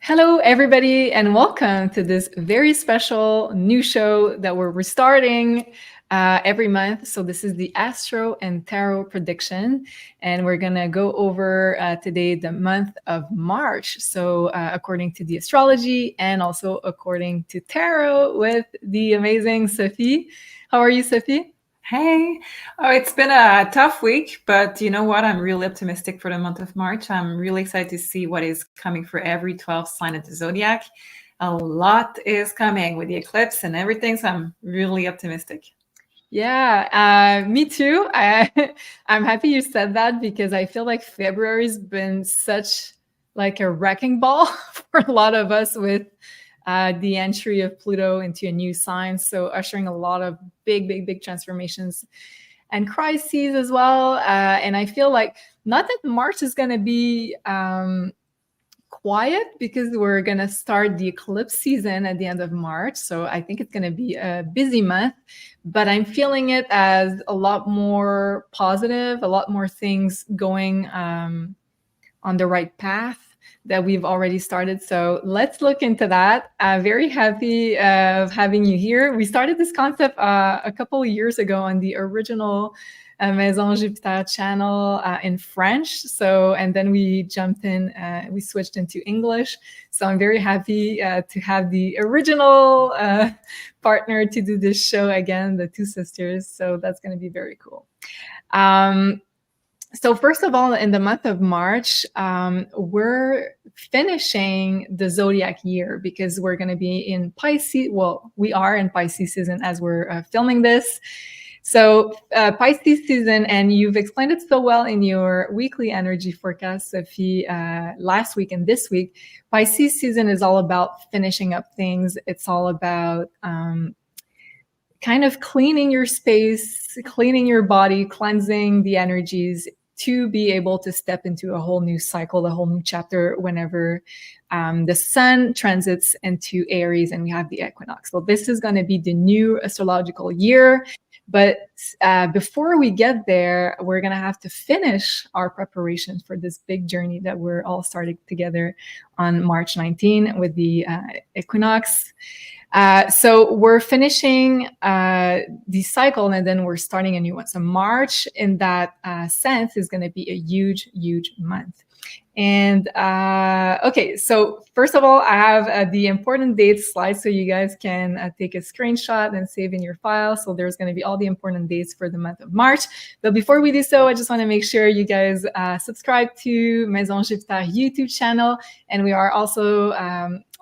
Hello, everybody, and welcome to this very special new show that we're restarting every month. So, this is the Astro and Tarot prediction, and we're going to go over today the month of March. So, according to the astrology and also according to tarot with the amazing Sophie. How are you, Sophie? Hey, it's been a tough week, but you know what? I'm really optimistic for the month of March. I'm really excited to see what is coming for every 12 sign of the zodiac. A lot is coming with the eclipse and everything, so I'm really optimistic. Yeah, me too. I'm happy you said that because I feel like February's been such like a wrecking ball for a lot of us with the entry of Pluto into a new sign. So ushering a lot of big transformations and crises as well. And I feel like not that March is going to be quiet because we're going to start the eclipse season at the end of March. So I think it's going to be a busy month, but I'm feeling it as a lot more positive, a lot more things going on the right path that we've already started. So let's look into that. Very happy of having you here. We started this concept a couple of years ago on the original Maison Jupiter channel in French. So, and then we jumped in, we switched into English. So I'm very happy to have the original partner to do this show again, the two sisters. So that's going to be very cool. So first of all, in the month of March, we're finishing the zodiac year because we're going to be in Pisces. Well, we are in Pisces season as we're filming this. So Pisces season, and you've explained it so well in your weekly energy forecast, Sophie, last week and this week. Pisces season is all about finishing up things. It's all about kind of cleaning your space, cleaning your body, cleansing the energies to be able to step into a whole new cycle, a whole new chapter whenever the sun transits into Aries and we have the equinox. So this is going to be the new astrological year. But before we get there, we're going to have to finish our preparation for this big journey that we're all starting together on March 19 with the equinox. So we're finishing the cycle and then we're starting a new one. So March in that sense is going to be a huge month. And okay, so first of all, I have the important dates slide so you guys can take a screenshot and save in your file. So there's going to be all the important dates for the month of March. But before we do so, I just want to make sure you guys subscribe to Maison Jupiter YouTube channel. And we are also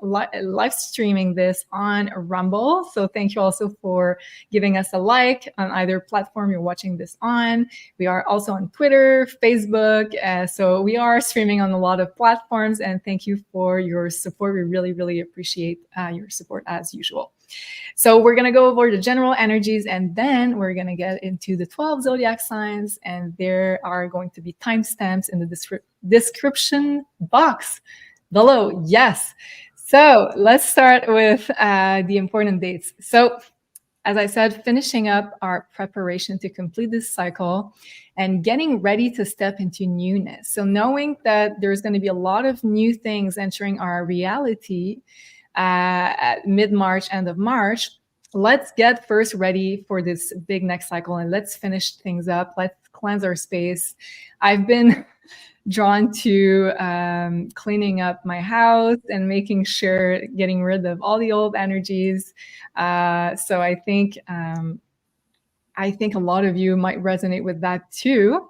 live streaming this on Rumble. So thank you also for giving us a like on either platform you're watching this on. We are also on Twitter, Facebook. So we are streaming on a lot of platforms, and thank you for your support. We really appreciate your support as usual. So we're going to go over the general energies, and then we're going to get into the 12 zodiac signs, and there are going to be timestamps in the description box below. Yes. So let's start with the important dates. So as I said, finishing up our preparation to complete this cycle and getting ready to step into newness. So knowing that there's going to be a lot of new things entering our reality at mid-March, end of March, let's get first ready for this big next cycle and let's finish things up. Let's cleanse our space. I've been drawn to cleaning up my house and making sure getting rid of all the old energies. So I think a lot of you might resonate with that too.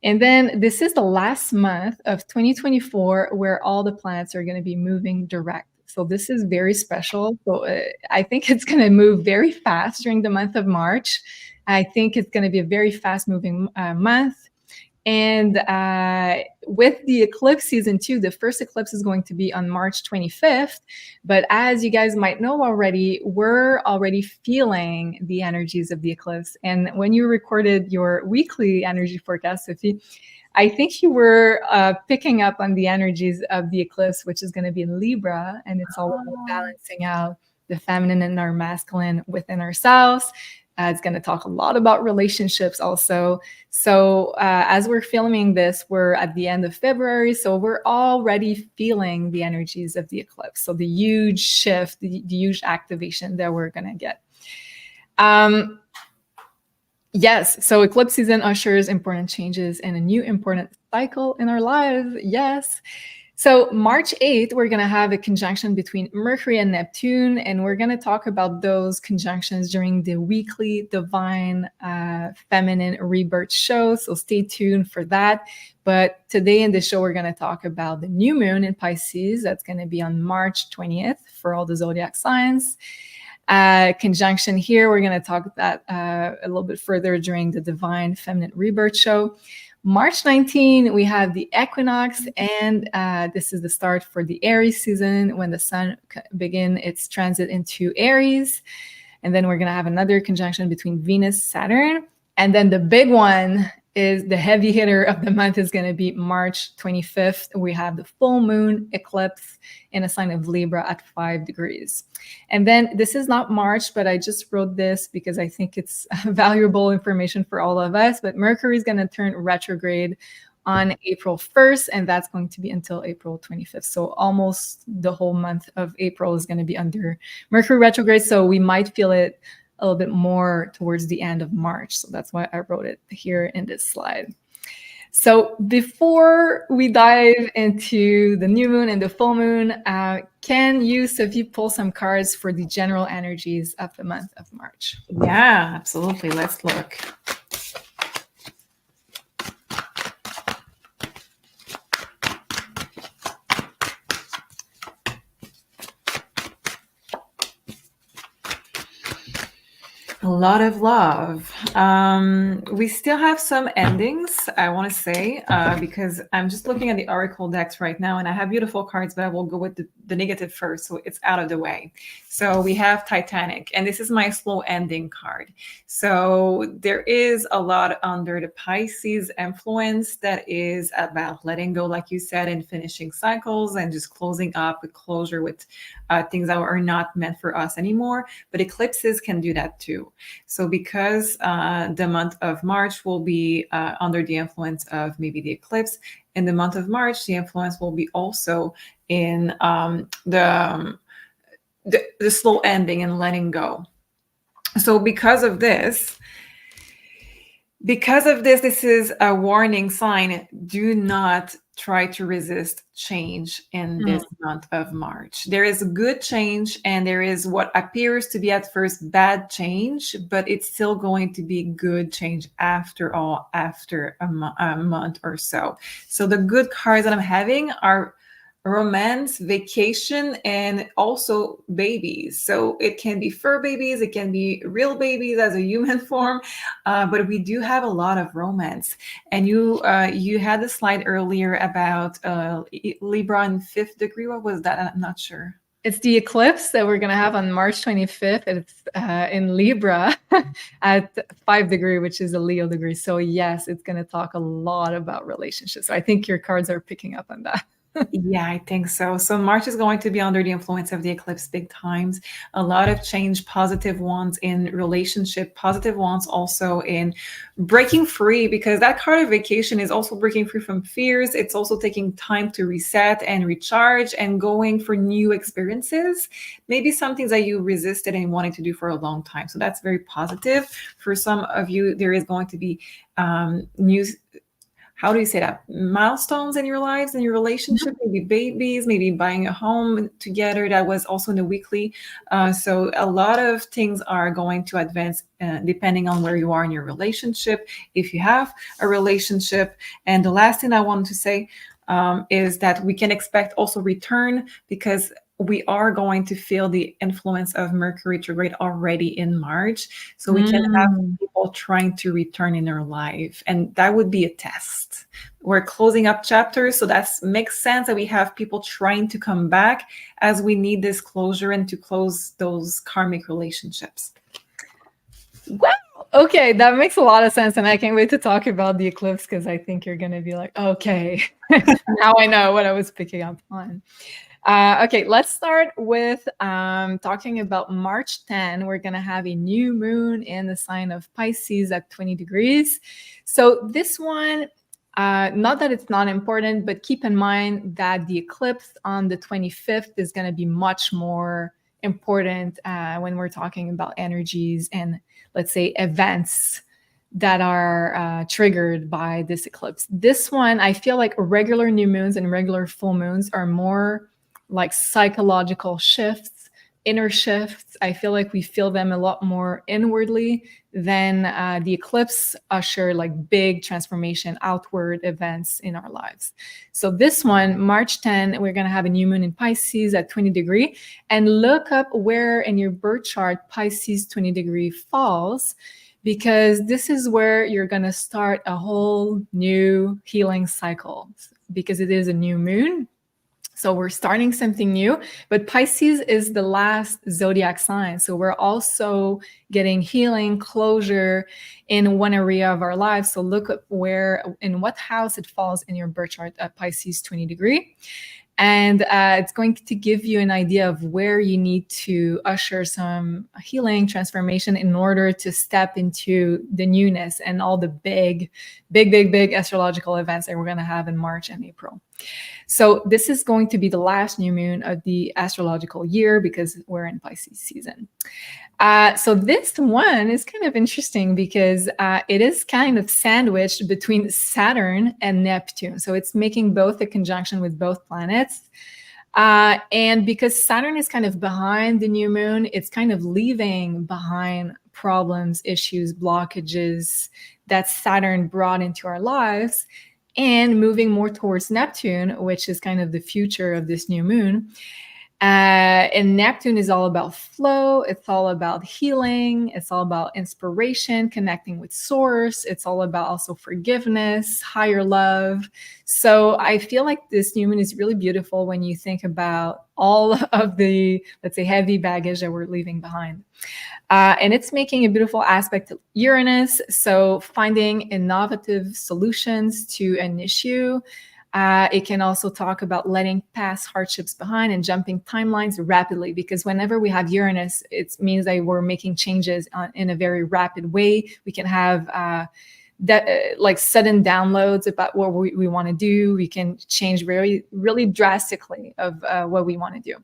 And then this is the last month of 2024 where all the planets are going to be moving direct. So this is very special. So I think it's going to move very fast during the month of March. I think it's going to be a very fast moving month. And with the eclipse season too, the first eclipse is going to be on March 25th. But as you guys might know already, we're already feeling the energies of the eclipse. And when you recorded your weekly energy forecast, Sophie, I think you were picking up on the energies of the eclipse, which is going to be in Libra. And it's all about balancing out the feminine and our masculine within ourselves. It's going to talk a lot about relationships also. So as we're filming this, we're at the end of February. So we're already feeling the energies of the eclipse. So the huge shift, the huge activation that we're going to get. Yes, so eclipse season ushers important changes and a new important cycle in our lives. Yes. So March 8th, we're going to have a conjunction between Mercury and Neptune, and we're going to talk about those conjunctions during the weekly Divine Feminine Rebirth show. So stay tuned for that. But today in the show, we're going to talk about the new moon in Pisces. That's going to be on March 20th for all the zodiac signs. Conjunction here, we're going to talk that a little bit further during the Divine Feminine Rebirth show. March 19, we have the equinox, and this is the start for the Aries season when the sun begins its transit into Aries. And then we're going to have another conjunction between Venus, Saturn. And then the big one is the heavy hitter of the month is going to be March 25th. We have the full moon eclipse in a sign of Libra at 5 degrees. And then this is not March, but I just wrote this because I think it's valuable information for all of us. But Mercury is going to turn retrograde on April 1st, and that's going to be until April 25th. So almost the whole month of April is going to be under Mercury retrograde. So we might feel it a little bit more towards the end of March. So that's why I wrote it here in this slide. So before we dive into the new moon and the full moon, can you, Sophie, pull some cards for the general energies of the month of March? Yeah, absolutely. Let's look. A lot of love. We still have some endings, I want to say, because I'm just looking at the Oracle decks right now, and I have beautiful cards, but I will go with the negative first, so it's out of the way. So we have Titanic, and this is my slow ending card. So there is a lot under the Pisces influence that is about letting go, like you said, and finishing cycles and just closing up with closure with things that are not meant for us anymore. But eclipses can do that too. So because the month of March will be under the influence of maybe the eclipse, in the month of March, the influence will be also in the slow ending and letting go. So because of this, this is a warning sign. Do not try to resist change in this month of March. There is good change, and there is what appears to be at first bad change, but it's still going to be good change after all, after a month or so. So the good cards that I'm having are romance, vacation, and also babies. So it can be fur babies, it can be real babies as a human form, but we do have a lot of romance. And you had the slide earlier about Libra in 5th degree. What was that? I'm not sure. It's the eclipse that we're going to have on March 25th. It's in Libra at 5 degree, which is a Leo degree. So yes, it's going to talk a lot about relationships. So I think your cards are picking up on that. Yeah, I think so. So March is going to be under the influence of the eclipse big times. A lot of change, positive ones in relationship, positive ones also in breaking free, because that card of vacation is also breaking free from fears. It's also taking time to reset and recharge and going for new experiences. Maybe some things that you resisted and wanted to do for a long time. So that's very positive. For some of you, there is going to be new, how do you say that, milestones in your lives, in your relationship, maybe babies, maybe buying a home together. That was also in the weekly. So a lot of things are going to advance depending on where you are in your relationship, if you have a relationship. And the last thing I wanted to say is that we can expect also return, because we are going to feel the influence of Mercury retrograde already in March. So we can have people trying to return in their life, and that would be a test. We're closing up chapters, so that makes sense that we have people trying to come back as we need this closure and to close those karmic relationships. Wow. Okay, that makes a lot of sense, and I can't wait to talk about the eclipse, because I think you're going to be like, okay, now I know what I was picking up on. Okay, let's start with talking about March 10. We're going to have a new moon in the sign of Pisces at 20 degrees. So this one, not that it's not important, but keep in mind that the eclipse on the 25th is going to be much more important when we're talking about energies and, let's say, events that are triggered by this eclipse. This one, I feel like regular new moons and regular full moons are more like psychological shifts, inner shifts. I feel like we feel them a lot more inwardly than the eclipse usher like big transformation, outward events in our lives. So this one, March 10, we're going to have a new moon in Pisces at 20 degree, and look up where in your birth chart Pisces 20 degree falls, because this is where you're going to start a whole new healing cycle, because it is a new moon. So we're starting something new, but Pisces is the last zodiac sign. So we're also getting healing, closure in one area of our lives. So look at where, in what house it falls in your birth chart at Pisces 20 degree. And it's going to give you an idea of where you need to usher some healing transformation in order to step into the newness and all the big astrological events that we're going to have in March and April. So this is going to be the last new moon of the astrological year because we're in Pisces season. So this one is kind of interesting because it is kind of sandwiched between Saturn and Neptune. So it's making both a conjunction with both planets. And because Saturn is kind of behind the new moon, it's kind of leaving behind problems, issues, blockages that Saturn brought into our lives, and moving more towards Neptune, which is kind of the future of this new moon. And Neptune is all about flow. It's all about healing. It's all about inspiration, connecting with source. It's all about also forgiveness, higher love. So I feel like this new moon is really beautiful when you think about all of the, let's say, heavy baggage that we're leaving behind. And it's making a beautiful aspect to Uranus. So finding innovative solutions to an issue. It can also talk about letting past hardships behind and jumping timelines rapidly, because whenever we have Uranus, it means that we're making changes in a very rapid way. We can have like sudden downloads about what we want to do. We can change really drastically of what we want to do.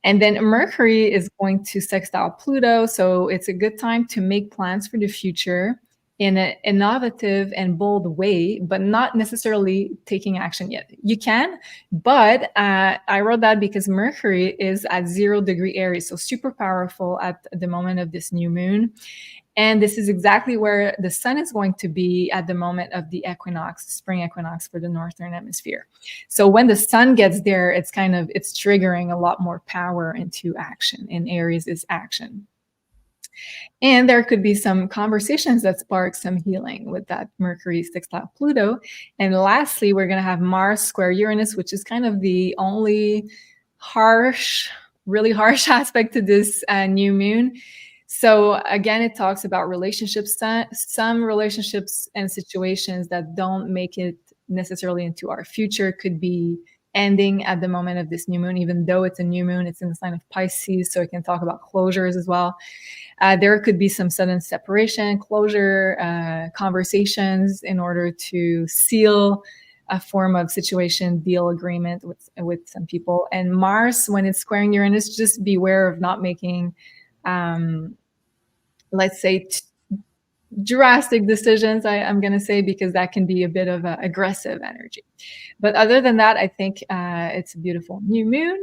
And then Mercury is going to sextile Pluto. So it's a good time to make plans for the future in an innovative and bold way, but not necessarily taking action yet. You can, but I wrote that because Mercury is at 0 degree Aries, so super powerful at the moment of this new moon. And this is exactly where the sun is going to be at the moment of the equinox, spring equinox for the Northern Hemisphere. So when the sun gets there, it's triggering a lot more power into action. And Aries is action. And there could be some conversations that spark some healing with that Mercury sextile Pluto. And lastly, we're going to have Mars square Uranus, which is kind of the only really harsh aspect to this new moon. So again, it talks about relationships, some relationships and situations that don't make it necessarily into our future could be ending at the moment of this new moon. Even though it's a new moon, it's in the sign of Pisces, so it can talk about closures as well. There could be some sudden separation, closure, conversations in order to seal a form of situation, deal, agreement with some people. And Mars, when it's squaring Uranus, just beware of not making let's say drastic decisions, I'm going to say, because that can be a bit of aggressive energy. But other than that, I think it's a beautiful new moon.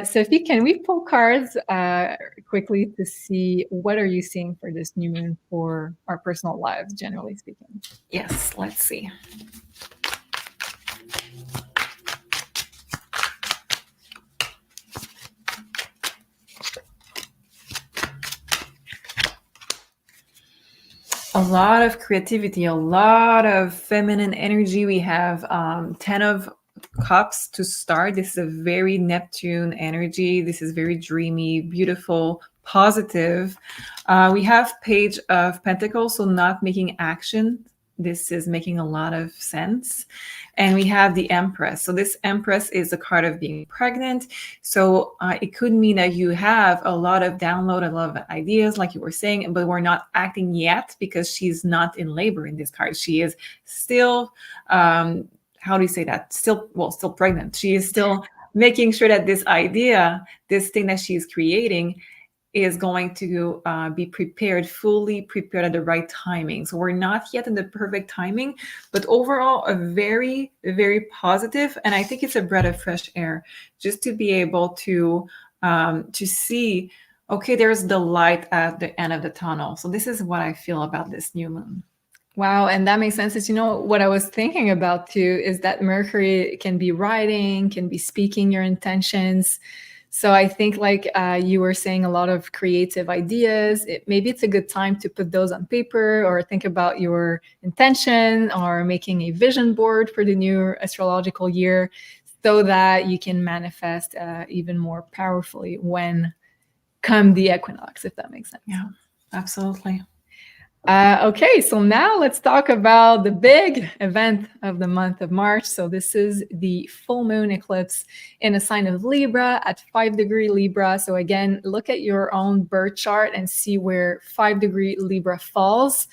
Sophie, can we pull cards quickly to see what are you seeing for this new moon for our personal lives, generally speaking? Yes, let's see. A lot of creativity, a lot of feminine energy. We have 10 of Cups to start. This is a very Neptune energy. This is very dreamy, beautiful, positive. We have Page of Pentacles, so not making action this is making a lot of sense. And we have the Empress. So this Empress is a card of being pregnant. So it could mean that you have a lot of download, a lot of ideas, like you were saying, but we're not acting yet because she's not in labor in this card. She is still, how do you say that? Still pregnant. She is still making sure that this idea, this thing that she's creating, is going to be fully prepared at the right timing. So we're not yet in the perfect timing, but overall a very, very positive, and I think it's a breath of fresh air just to be able to see, okay, there's the light at the end of the tunnel. So this is what I feel about this new moon. Wow, and that makes sense. You know, what I was thinking about too is that Mercury can be writing, can be speaking your intentions. So I think, like you were saying, a lot of creative ideas. Maybe it's a good time to put those on paper or think about your intention or making a vision board for the new astrological year so that you can manifest even more powerfully when come the equinox, if that makes sense. Yeah, absolutely. Okay, so now let's talk about the big event of the month of March. So this is the full moon eclipse in a sign of Libra at 5-degree Libra. So again, look at your own birth chart and see where 5-degree Libra falls.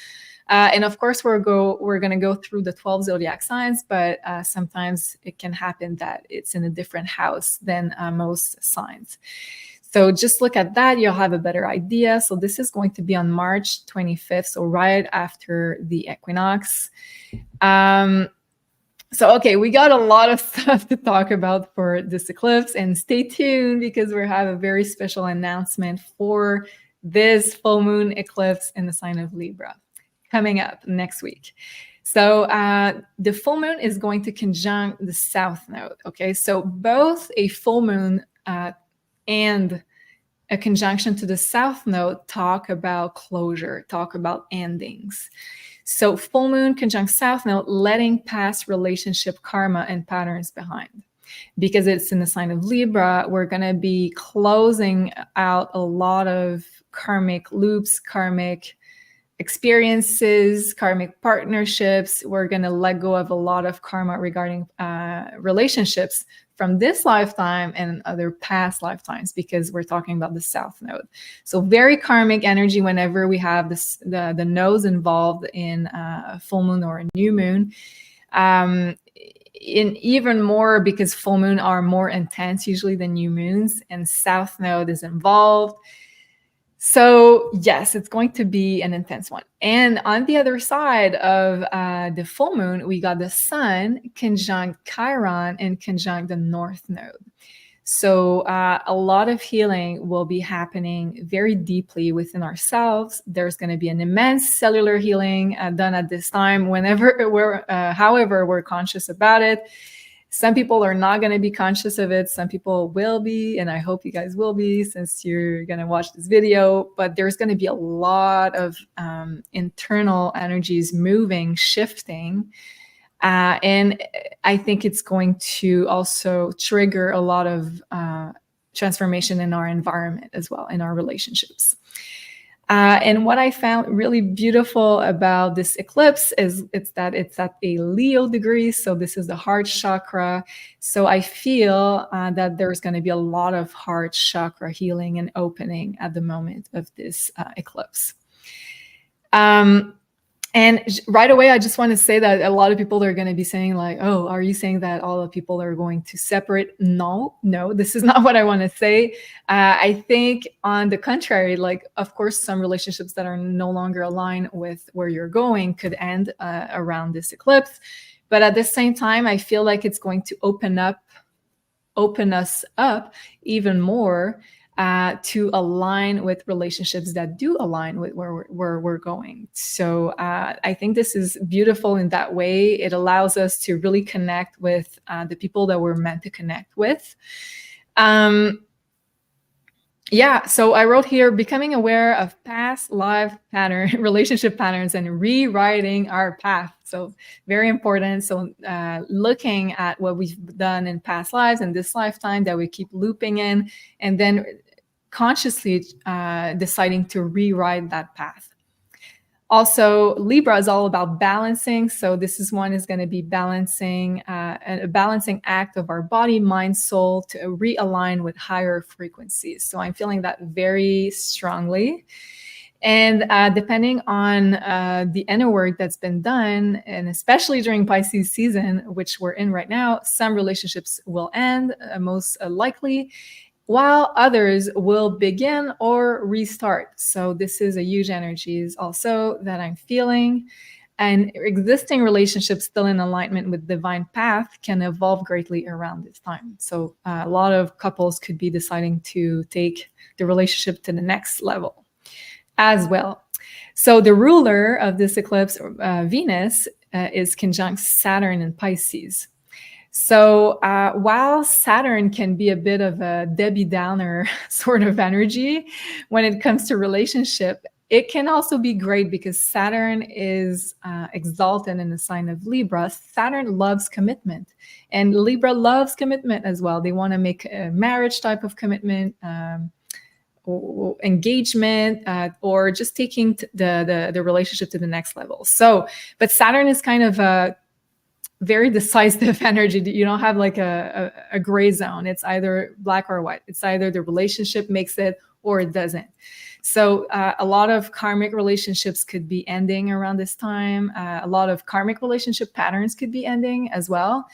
And of course, we're going to go through the 12 zodiac signs, but sometimes it can happen that it's in a different house than most signs. So just look at that, you'll have a better idea. So this is going to be on March 25th, so right after the equinox. So, okay, we got a lot of stuff to talk about for this eclipse, and stay tuned because we have a very special announcement for this full moon eclipse in the sign of Libra coming up next week. So the full moon is going to conjunct the south node, okay? So both a full moon and a conjunction to the south node talk about closure, talk about endings. So full moon conjunct south node, letting past relationship karma and patterns behind. Because it's in the sign of Libra, we're going to be closing out a lot of karmic loops, karmic experiences, karmic partnerships. We're going to let go of a lot of karma regarding relationships from this lifetime and other past lifetimes, because we're talking about the south node. So very karmic energy whenever we have this, the nodes involved in a full moon or a new moon. In even more because full moon are more intense usually than new moons, and south node is involved. So yes, it's going to be an intense one. And on the other side of the full moon, we got the sun conjunct Chiron and conjunct the north node. So a lot of healing will be happening very deeply within ourselves. There's going to be an immense cellular healing done at this time, however we're conscious about it. Some people are not going to be conscious of it. Some people will be, and I hope you guys will be since you're going to watch this video. But there's going to be a lot of internal energies moving, shifting. And I think it's going to also trigger a lot of transformation in our environment as well, in our relationships. And what I found really beautiful about this eclipse is that it's at a Leo degree. So this is the heart chakra. So I feel that there's going to be a lot of heart chakra healing and opening at the moment of this eclipse. And right away, I just want to say that a lot of people are going to be saying like, oh, are you saying that all the people are going to separate? No, this is not what I want to say. I think on the contrary, like, of course, some relationships that are no longer aligned with where you're going could end around this eclipse. But at the same time, I feel like it's going to open us up even more to align with relationships that do align with where we're going. So I think this is beautiful in that way. It allows us to really connect with the people that we're meant to connect with. Yeah, so I wrote here, becoming aware of past life relationship patterns and rewriting our path. So very important. So looking at what we've done in past lives and this lifetime that we keep looping in, and then consciously deciding to rewrite that path. Also, Libra is all about balancing. So this is one is going to be balancing, a balancing act of our body, mind, soul to realign with higher frequencies. So I'm feeling that very strongly. And depending on the inner work that's been done, and especially during Pisces season, which we're in right now, some relationships will end, most likely, while others will begin or restart. So this is a huge energies also that I'm feeling. And existing relationships still in alignment with divine path can evolve greatly around this time. So a lot of couples could be deciding to take the relationship to the next level as well. So the ruler of this eclipse, Venus, is conjunct Saturn in Pisces. So while Saturn can be a bit of a Debbie Downer sort of energy when it comes to relationship, it can also be great because Saturn is exalted in the sign of Libra. Saturn loves commitment, and Libra loves commitment as well. They want to make a marriage type of commitment, or engagement, or just taking the relationship to the next level. So, but Saturn is kind of a very decisive energy. You don't have like a gray zone. It's either black or white. It's either the relationship makes it or it doesn't. So a lot of karmic relationships could be ending around this time. A lot of karmic relationship patterns could be ending as well.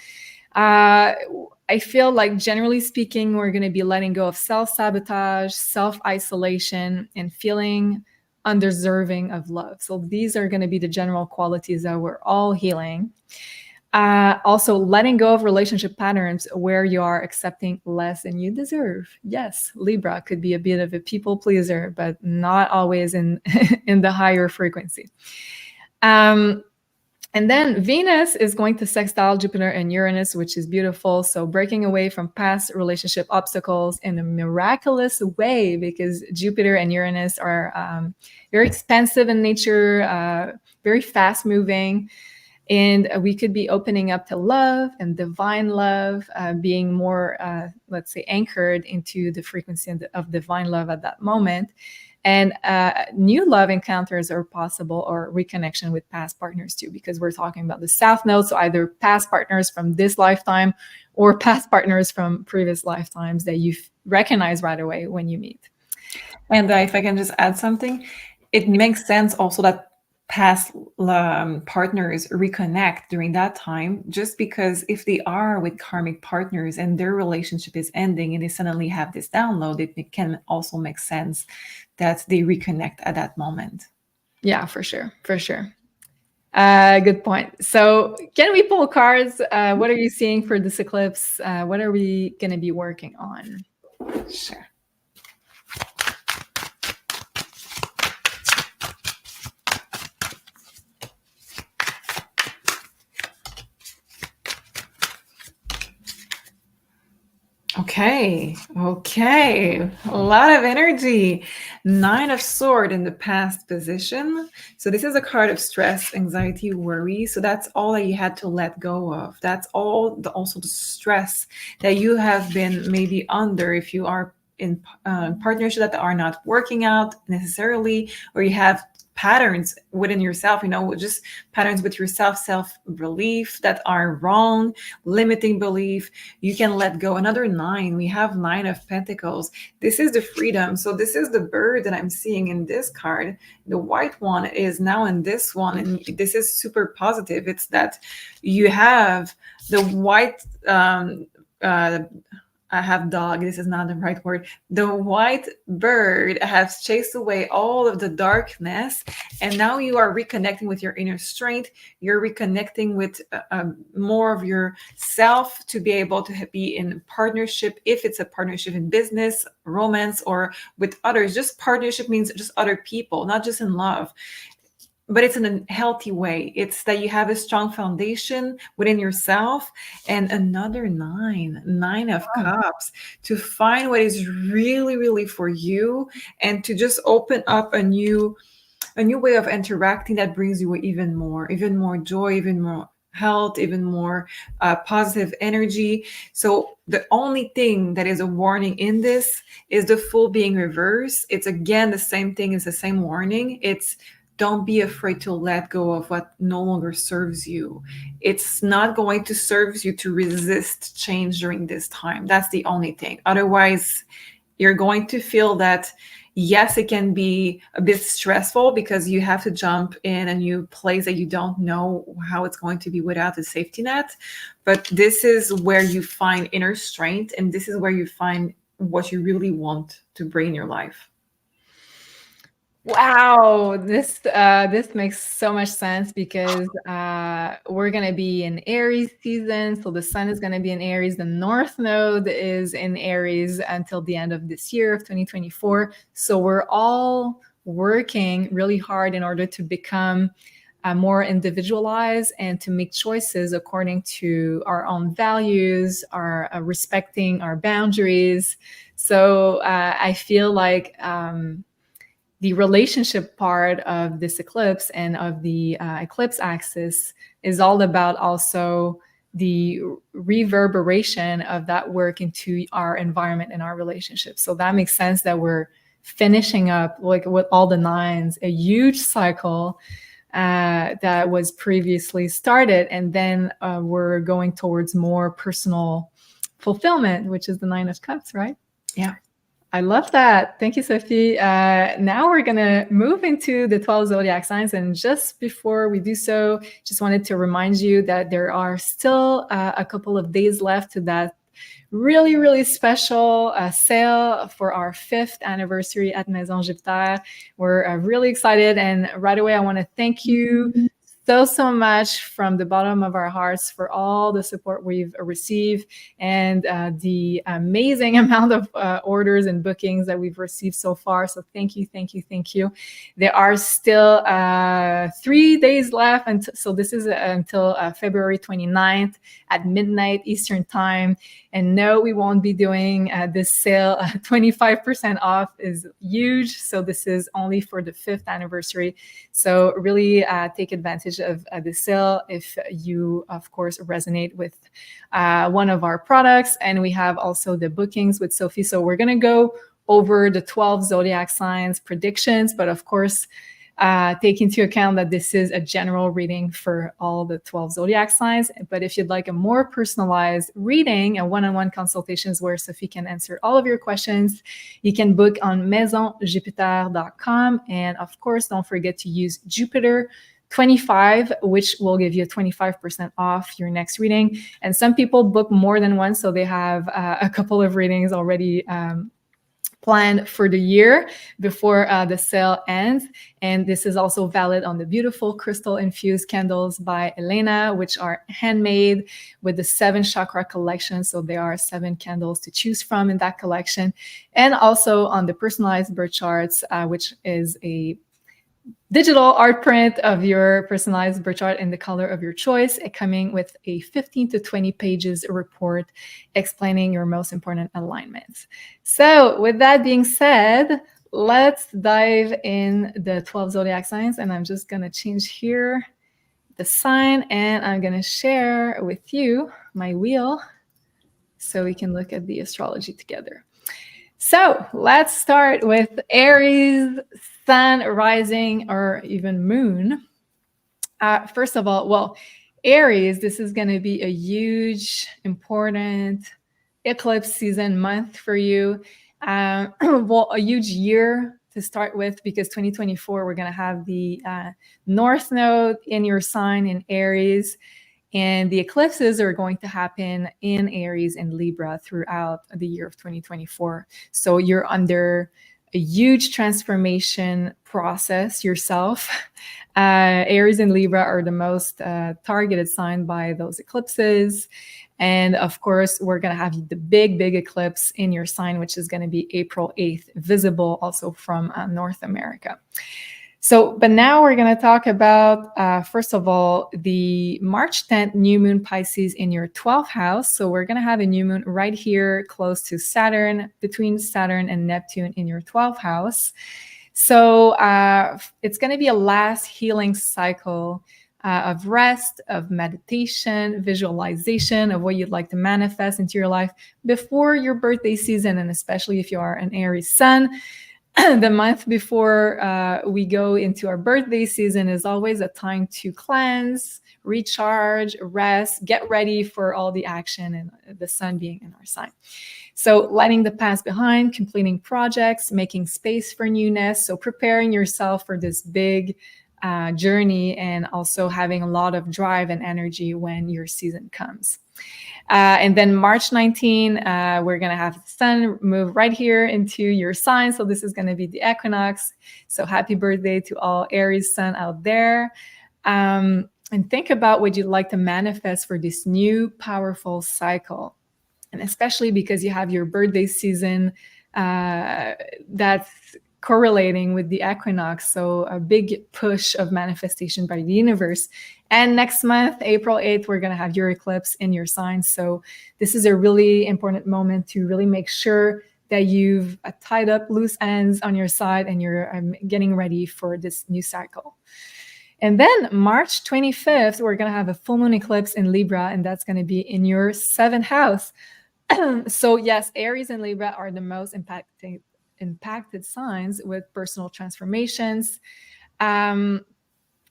I feel like, generally speaking, we're going to be letting go of self-sabotage, self-isolation, and feeling undeserving of love. So these are going to be the general qualities that we're all healing. Also, letting go of relationship patterns where you are accepting less than you deserve. Yes, Libra could be a bit of a people pleaser, but not always in in the higher frequency. And then Venus is going to sextile Jupiter and Uranus, which is beautiful. So breaking away from past relationship obstacles in a miraculous way, because Jupiter and Uranus are very expansive in nature, very fast moving. And we could be opening up to love and divine love, being more, let's say, anchored into the frequency of divine love at that moment. And new love encounters are possible, or reconnection with past partners too, because we're talking about the South Node. So either past partners from this lifetime or past partners from previous lifetimes that you recognize right away when you meet. And if I can just add something, it makes sense also that past partners reconnect during that time, just because if they are with karmic partners and their relationship is ending and they suddenly have this download, it can also make sense that they reconnect at that moment. Yeah, for sure. For sure. Good point. So can we pull cards? What are you seeing for this eclipse? What are we going to be working on? Sure. Okay. A lot of energy. 9 of Swords in the past position. So this is a card of stress, anxiety, worry. So that's all that you had to let go of. That's all also the stress that you have been maybe under if you are in partnerships that are not working out necessarily, or you have patterns within yourself, just patterns with yourself, self-belief that are wrong, limiting belief. You can let go. Another 9, we have 9 of Pentacles. This is the freedom. So this is the bird that I'm seeing in this card. The white one is now in this one, and this is super positive. It's that you have the white, I have dog. This is not the right word. The white bird has chased away all of the darkness, and now you are reconnecting with your inner strength. You're reconnecting with more of yourself to be able to be in partnership. If it's a partnership in business, romance, or with others, just partnership means just other people, not just in love. But it's in a healthy way. It's that you have a strong foundation within yourself. And another 9 of Cups, to find what is really, really for you, and to just open up a new way of interacting that brings you even more joy, even more health, even more positive energy. So the only thing that is a warning in this is the Fool being reversed. It's again the same thing, it's the same warning. It's don't be afraid to let go of what no longer serves you. It's not going to serve you to resist change during this time. That's the only thing. Otherwise, you're going to feel that, yes, it can be a bit stressful because you have to jump in a new place that you don't know how it's going to be without a safety net. But this is where you find inner strength, and this is where you find what you really want to bring in your life. Wow, this makes so much sense because we're gonna be in Aries season, so the sun is gonna be in Aries. The North Node is in Aries until the end of this year of 2024. So we're all working really hard in order to become more individualized and to make choices according to our own values, our respecting our boundaries. So I feel like the relationship part of this eclipse and of the eclipse axis is all about also the reverberation of that work into our environment and our relationship. So that makes sense that we're finishing up, like with all the nines, a huge cycle that was previously started, and then we're going towards more personal fulfillment, which is the Nine of Cups, right? Yeah. I love that. Thank you, Sophie. Now we're going to move into the 12 zodiac signs. And just before we do so, just wanted to remind you that there are still a couple of days left to that really, really special sale for our 5th anniversary at Maison Jupiter. We're really excited. And right away, I want to thank you so much from the bottom of our hearts for all the support we've received and the amazing amount of orders and bookings that we've received so far. So thank you. There are still 3 days left. And so this is until February 29th at midnight Eastern time. And no, we won't be doing this sale. 25% off is huge. So this is only for the 5th anniversary. So really take advantage of the sale if you, of course, resonate with one of our products. And we have also the bookings with Sophie. So we're going to go over the 12 zodiac signs predictions, but of course, take into account that this is a general reading for all the 12 zodiac signs. But if you'd like a more personalized reading, a one-on-one consultations where Sophie can answer all of your questions, you can book on maisonjupiter.com. And of course, don't forget to use Jupiter 25, which will give you a 25% off your next reading. And some people book more than one, so they have a couple of readings already planned for the year before the sale ends. And this is also valid on the beautiful crystal infused candles by Elena, which are handmade with the 7 chakra collection. So there are 7 candles to choose from in that collection. And also on the personalized birth charts, which is a digital art print of your personalized birth chart in the color of your choice, coming with a 15 to 20 pages report explaining your most important alignments. So with that being said, let's dive in the 12 zodiac signs. And I'm just going to change here the sign, and I'm going to share with you my wheel so we can look at the astrology together. So let's start with Aries, sun, rising, or even moon. First of all, well, Aries, this is going to be a huge, important eclipse season month for you. Well, a huge year to start with, because 2024, we're going to have the North Node in your sign in Aries. And the eclipses are going to happen in Aries and Libra throughout the year of 2024. So you're under a huge transformation process yourself. Aries and Libra are the most targeted sign by those eclipses. And of course, we're going to have the big eclipse in your sign, which is going to be April 8th, visible also from North America. So, but now we're going to talk about, first of all, the March 10th new moon Pisces in your 12th house. So we're going to have a new moon right here close to Saturn, between Saturn and Neptune in your 12th house. So it's going to be a last healing cycle of rest, of meditation, visualization of what you'd like to manifest into your life before your birthday season. And especially if you are an Aries sun, the month before we go into our birthday season is always a time to cleanse, recharge, rest, get ready for all the action and the sun being in our sign. So letting the past behind, completing projects, making space for newness. So preparing yourself for this big journey, and also having a lot of drive and energy when your season comes. And then March 19, we're going to have the sun move right here into your sign. So this is going to be the equinox. So happy birthday to all Aries sun out there. And think about what you'd like to manifest for this new powerful cycle. And especially because you have your birthday season that's correlating with the equinox. So a big push of manifestation by the universe. And next month, April 8th, we're going to have your eclipse in your sign. So this is a really important moment to really make sure that you've tied up loose ends on your side and you're getting ready for this new cycle. And then March 25th, we're going to have a full moon eclipse in Libra, and that's going to be in your 7th house. So yes, Aries and Libra are the most impacted signs with personal transformations.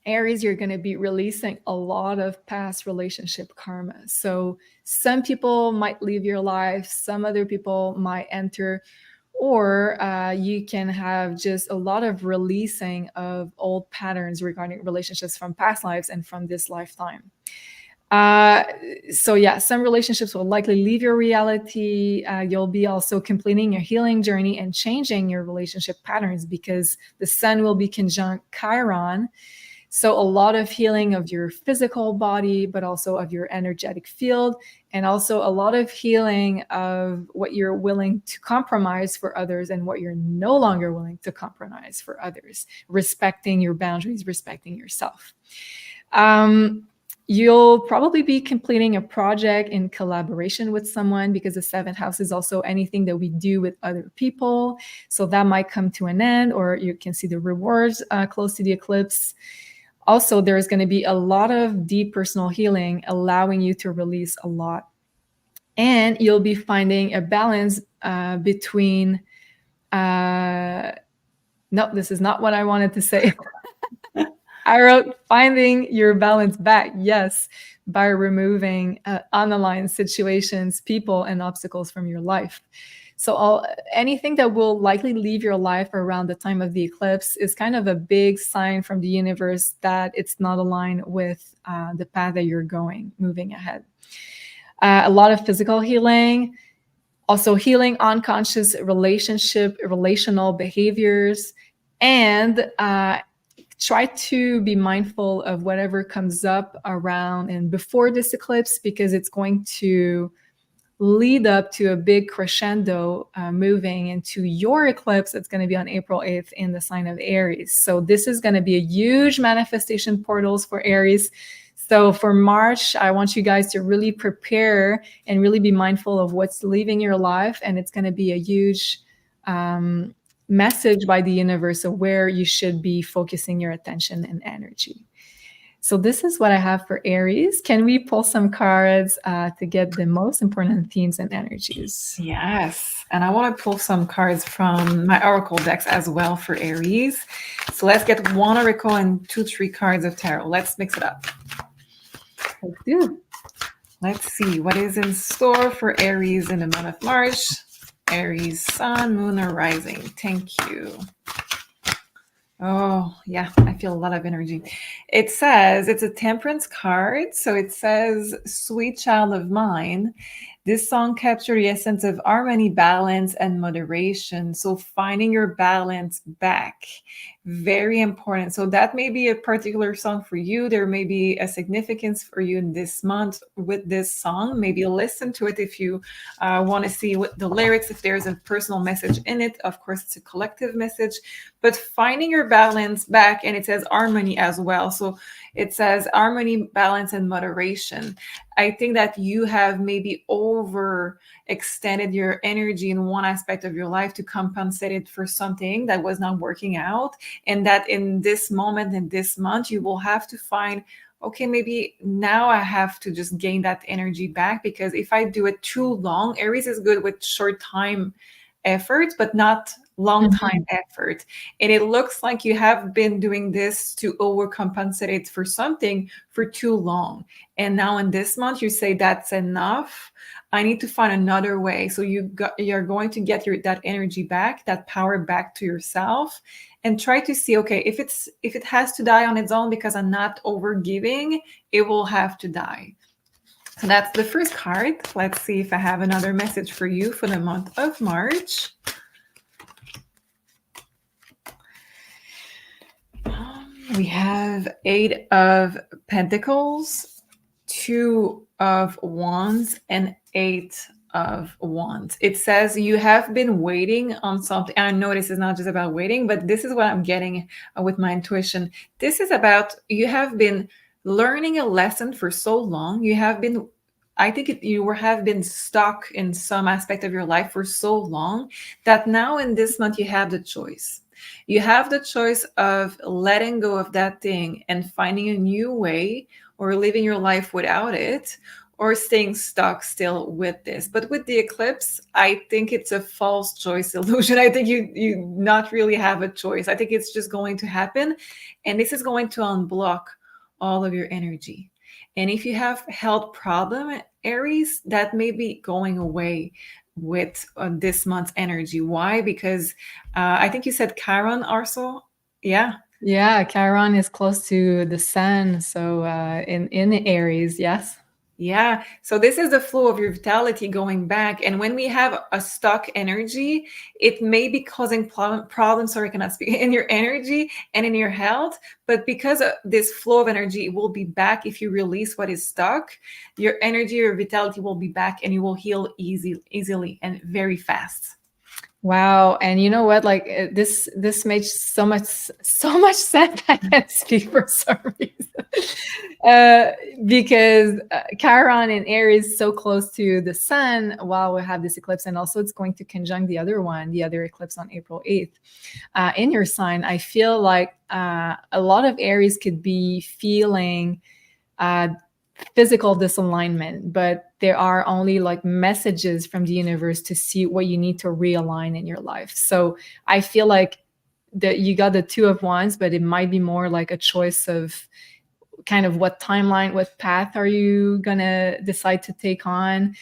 Aries, you're going to be releasing a lot of past relationship karma. So some people might leave your life, some other people might enter, or you can have just a lot of releasing of old patterns regarding relationships from past lives and from this lifetime. So yeah, some relationships will likely leave your reality. You'll be also completing your healing journey and changing your relationship patterns because the sun will be conjunct Chiron. So a lot of healing of your physical body, but also of your energetic field, and also a lot of healing of what you're willing to compromise for others and what you're no longer willing to compromise for others, respecting your boundaries, respecting yourself. You'll probably be completing a project in collaboration with someone because the 7th house is also anything that we do with other people. So that might come to an end, or you can see the rewards close to the eclipse. Also, there's going to be a lot of deep personal healing, allowing you to release a lot. And you'll be finding a balance between, no, this is not what I wanted to say. I wrote finding your balance back. Yes, by removing unaligned situations, people, and obstacles from your life. So anything that will likely leave your life around the time of the eclipse is kind of a big sign from the universe that it's not aligned with the path that you're moving ahead. A lot of physical healing, also healing unconscious relational behaviors, and try to be mindful of whatever comes up around and before this eclipse, because it's going to lead up to a big crescendo moving into your eclipse. That's going to be on April 8th in the sign of Aries. So this is going to be a huge manifestation portals for Aries. So for March, I want you guys to really prepare and really be mindful of what's leaving your life. And it's going to be a huge message by the universe of where you should be focusing your attention and energy. So this is what I have for Aries. Can we pull some cards to get the most important themes and energies? Yes. And I want to pull some cards from my Oracle decks as well for Aries. So let's get one Oracle and 2-3 cards of Tarot. Let's mix it up. Let's do it. Let's see what is in store for Aries in the month of March. Aries, Sun, Moon, or Rising. Thank you. Oh, yeah, I feel a lot of energy. It says, it's a Temperance card. So it says, sweet child of mine. This song captures the essence of harmony, balance, and moderation. So finding your balance back, very important. So that may be a particular song for you. There may be a significance for you in this month with this song. Maybe listen to it if you want to see what the lyrics, if there's a personal message in it. Of course, it's a collective message, but finding your balance back, and it says harmony as well. So it says harmony, balance, and moderation. I think that you have maybe overextended your energy in one aspect of your life to compensate it for something that was not working out. And that in this moment, in this month, you will have to find, okay, maybe now I have to just gain that energy back, because if I do it too long, Aries is good with short time efforts, but not long time effort. And it looks like you have been doing this to overcompensate for something for too long. And now in this month, you say that's enough. I need to find another way. So you're going to get that energy back, that power back to yourself, and try to see, okay, if it has to die on its own because I'm not over giving, it will have to die. So that's the first card. Let's see if I have another message for you for the month of March. We have 8 of Pentacles, 2 of Wands, and 8 of Wands. It says you have been waiting on something. I know this is not just about waiting, but this is what I'm getting with my intuition. This is about you have been learning a lesson for so long. You have been, I think you have been stuck in some aspect of your life for so long that now in this month you have the choice. You have the choice of letting go of that thing and finding a new way, or living your life without it, or staying stuck still with this. But with the eclipse, I think it's a false choice illusion. I think you not really have a choice. I think it's just going to happen. And this is going to unblock all of your energy. And if you have health problem, Aries, that may be going away with this month's energy. Why? Because I think you said Chiron also. Yeah. Yeah, Chiron is close to the sun. So in Aries, yes. Yeah. So this is the flow of your vitality going back. And when we have a stuck energy, it may be causing problems, sorry, I cannot speak, in your energy and in your health. But because of this flow of energy will be back, if you release what is stuck, your energy, your vitality will be back, and you will heal easily and very fast. Wow. And you know what? Like this makes so much sense. I can't speak for some reason. Because Chiron in Aries is so close to the sun while we have this eclipse. And also it's going to conjunct the other eclipse on April 8th. In your sign, I feel like a lot of Aries could be feeling physical disalignment, but there are only like messages from the universe to see what you need to realign in your life. So I feel like that you got the 2 of Wands, but it might be more like a choice of kind of what timeline, what path are you gonna decide to take on?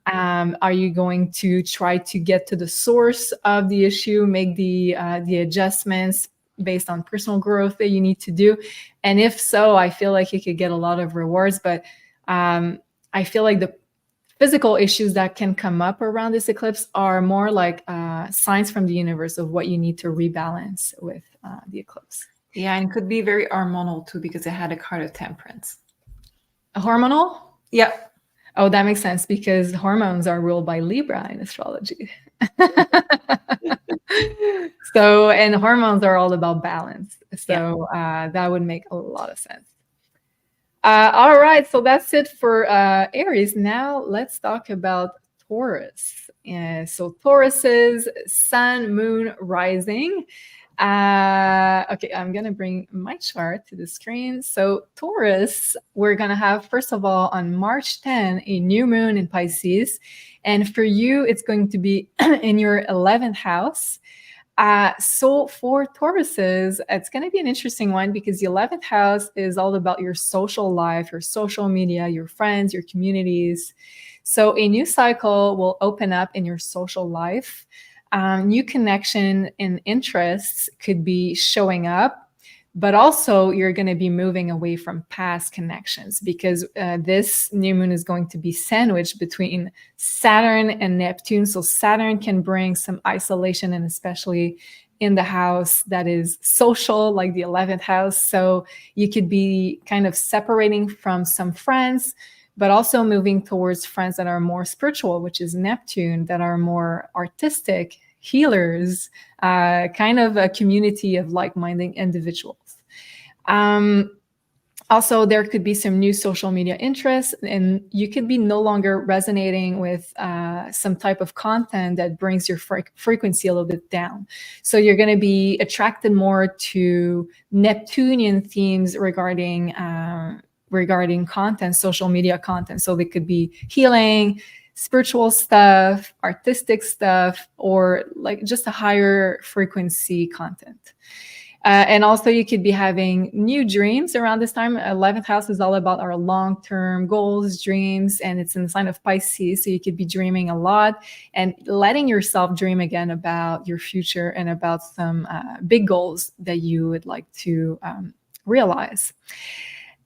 Are you going to try to get to the source of the issue, make the adjustments based on personal growth that you need to do? And if so, I feel like you could get a lot of rewards, but I feel like the physical issues that can come up around this eclipse are more like signs from the universe of what you need to rebalance with the eclipse. Yeah, and it could be very hormonal too, because it had a card of Temperance. A hormonal? Yeah. Oh, that makes sense, because hormones are ruled by Libra in astrology. So, and hormones are all about balance. So that would make a lot of sense. All right, so that's it for Aries. Now let's talk about Taurus. So Taurus's sun, moon, rising. Okay, I'm gonna bring my chart to the screen. So Taurus, we're gonna have, first of all, on March 10, a new moon in Pisces. And for you, it's going to be in your 11th house. So for Tauruses, it's going to be an interesting one, because the 11th house is all about your social life, your social media, your friends, your communities. So a new cycle will open up in your social life. New connection and interests could be showing up, but also you're going to be moving away from past connections, because this new moon is going to be sandwiched between Saturn and Neptune. So Saturn can bring some isolation, and especially in the house that is social, like the 11th house. So you could be kind of separating from some friends, but also moving towards friends that are more spiritual, which is Neptune, that are more artistic, healers, kind of a community of like-minded individuals. Also, there could be some new social media interests, and you could be no longer resonating with some type of content that brings your frequency a little bit down. So you're going to be attracted more to Neptunian themes regarding content, social media content. So they could be healing, spiritual stuff, artistic stuff, or like just a higher frequency content. And also you could be having new dreams around this time. 11th house is all about our long-term goals, dreams, and it's in the sign of Pisces. So you could be dreaming a lot and letting yourself dream again about your future and about some big goals that you would like to realize.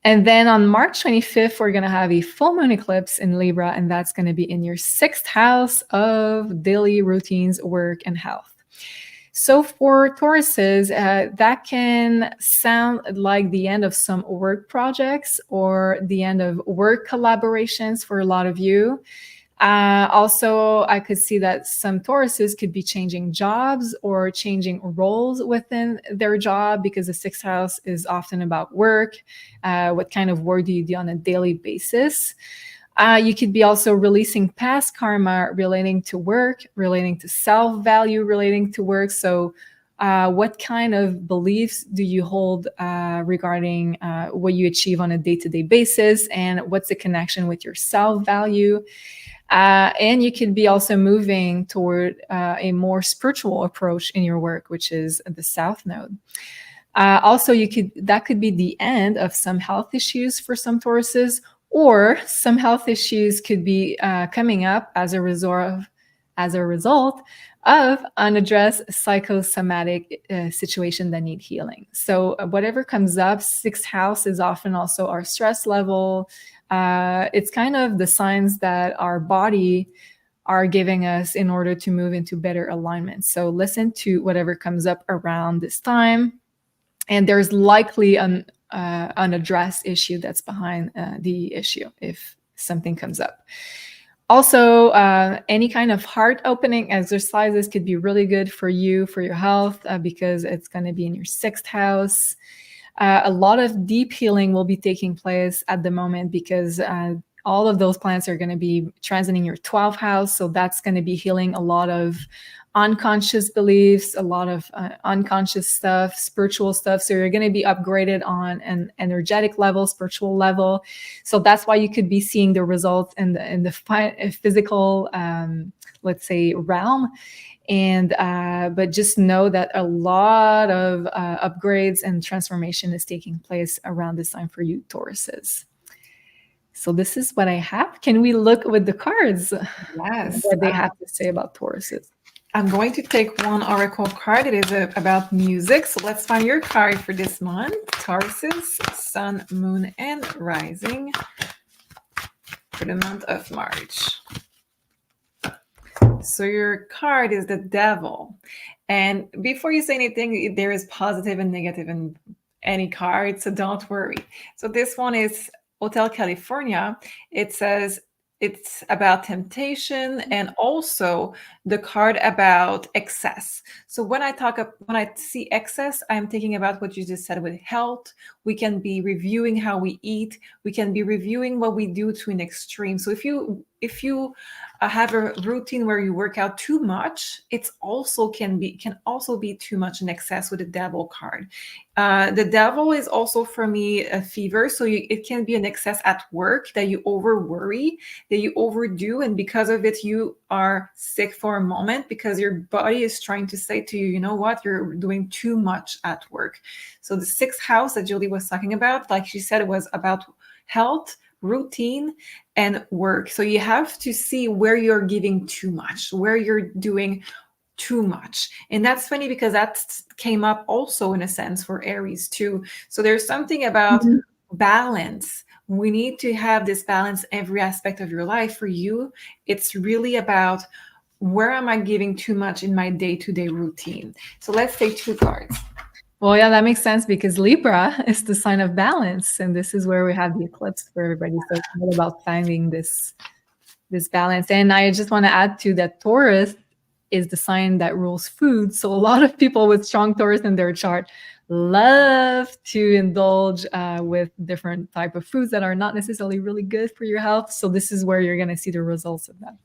And then on March 25th, we're going to have a full moon eclipse in Libra, and that's going to be in your 6th house of daily routines, work, and health. So for Tauruses, that can sound like the end of some work projects or the end of work collaborations for a lot of you. Also, I could see that some Tauruses could be changing jobs or changing roles within their job, because the 6th house is often about work. What kind of work do you do on a daily basis? You could be also releasing past karma relating to work, relating to self-value, relating to work. So what kind of beliefs do you hold regarding what you achieve on a day-to-day basis, and what's the connection with your self-value? And you could be also moving toward a more spiritual approach in your work, which is the South Node. Also, that could be the end of some health issues for some Tauruses, or some health issues could be coming up as a result of unaddressed psychosomatic situation that need healing. So whatever comes up, 6th house is often also our stress level. It's kind of the signs that our body are giving us in order to move into better alignment. So listen to whatever comes up around this time. And there's likely an unaddressed issue that's behind the issue if something comes up. Also, any kind of heart opening exercises could be really good for you, for your health, because it's going to be in your 6th house. A lot of deep healing will be taking place at the moment, because all of those planets are going to be transiting your 12th house. So that's going to be healing a lot of unconscious beliefs, a lot of unconscious stuff, spiritual stuff. So you're going to be upgraded on an energetic level, spiritual level. So that's why you could be seeing the results in the physical, let's say, realm. And but just know that a lot of upgrades and transformation is taking place around this time for you Tauruses. So this is what I have. Can we look with the cards? Yes. What they have to say about Tauruses? I'm going to take one oracle card. It is about music. So let's find your card for this month. Tauruses, Sun, Moon, and Rising for the month of March. So your card is the Devil. And before you say anything, there is positive and negative in any card, so don't worry. So this one is Hotel California. It says it's about temptation, and also the card about excess. So when I see excess, I'm thinking about what you just said with health. We can be reviewing how we eat. We can be reviewing what we do to an extreme. So if you have a routine where you work out too much, can also be too much in excess with the Devil card. The Devil is also for me a fever. So it can be an excess at work, that you over worry, that you overdo, and because of it you are sick for a moment, because your body is trying to say to you, you know what, you're doing too much at work. So the 6th house that Julie was talking about, like she said, was about health, routine, and work. So you have to see where you're giving too much, where you're doing too much. And that's funny, because that came up also in a sense for Aries too. So there's something about balance. We need to have this balance every aspect of your life. For you, it's really about, where am I giving too much in my day-to-day routine? So let's take 2 cards. Well, yeah, that makes sense, because Libra is the sign of balance, and this is where we have the eclipse for everybody. So it's all about finding this balance. And I just want to add to that, Taurus is the sign that rules food. So a lot of people with strong Taurus in their chart love to indulge with different type of foods that are not necessarily really good for your health. So this is where you're going to see the results of that.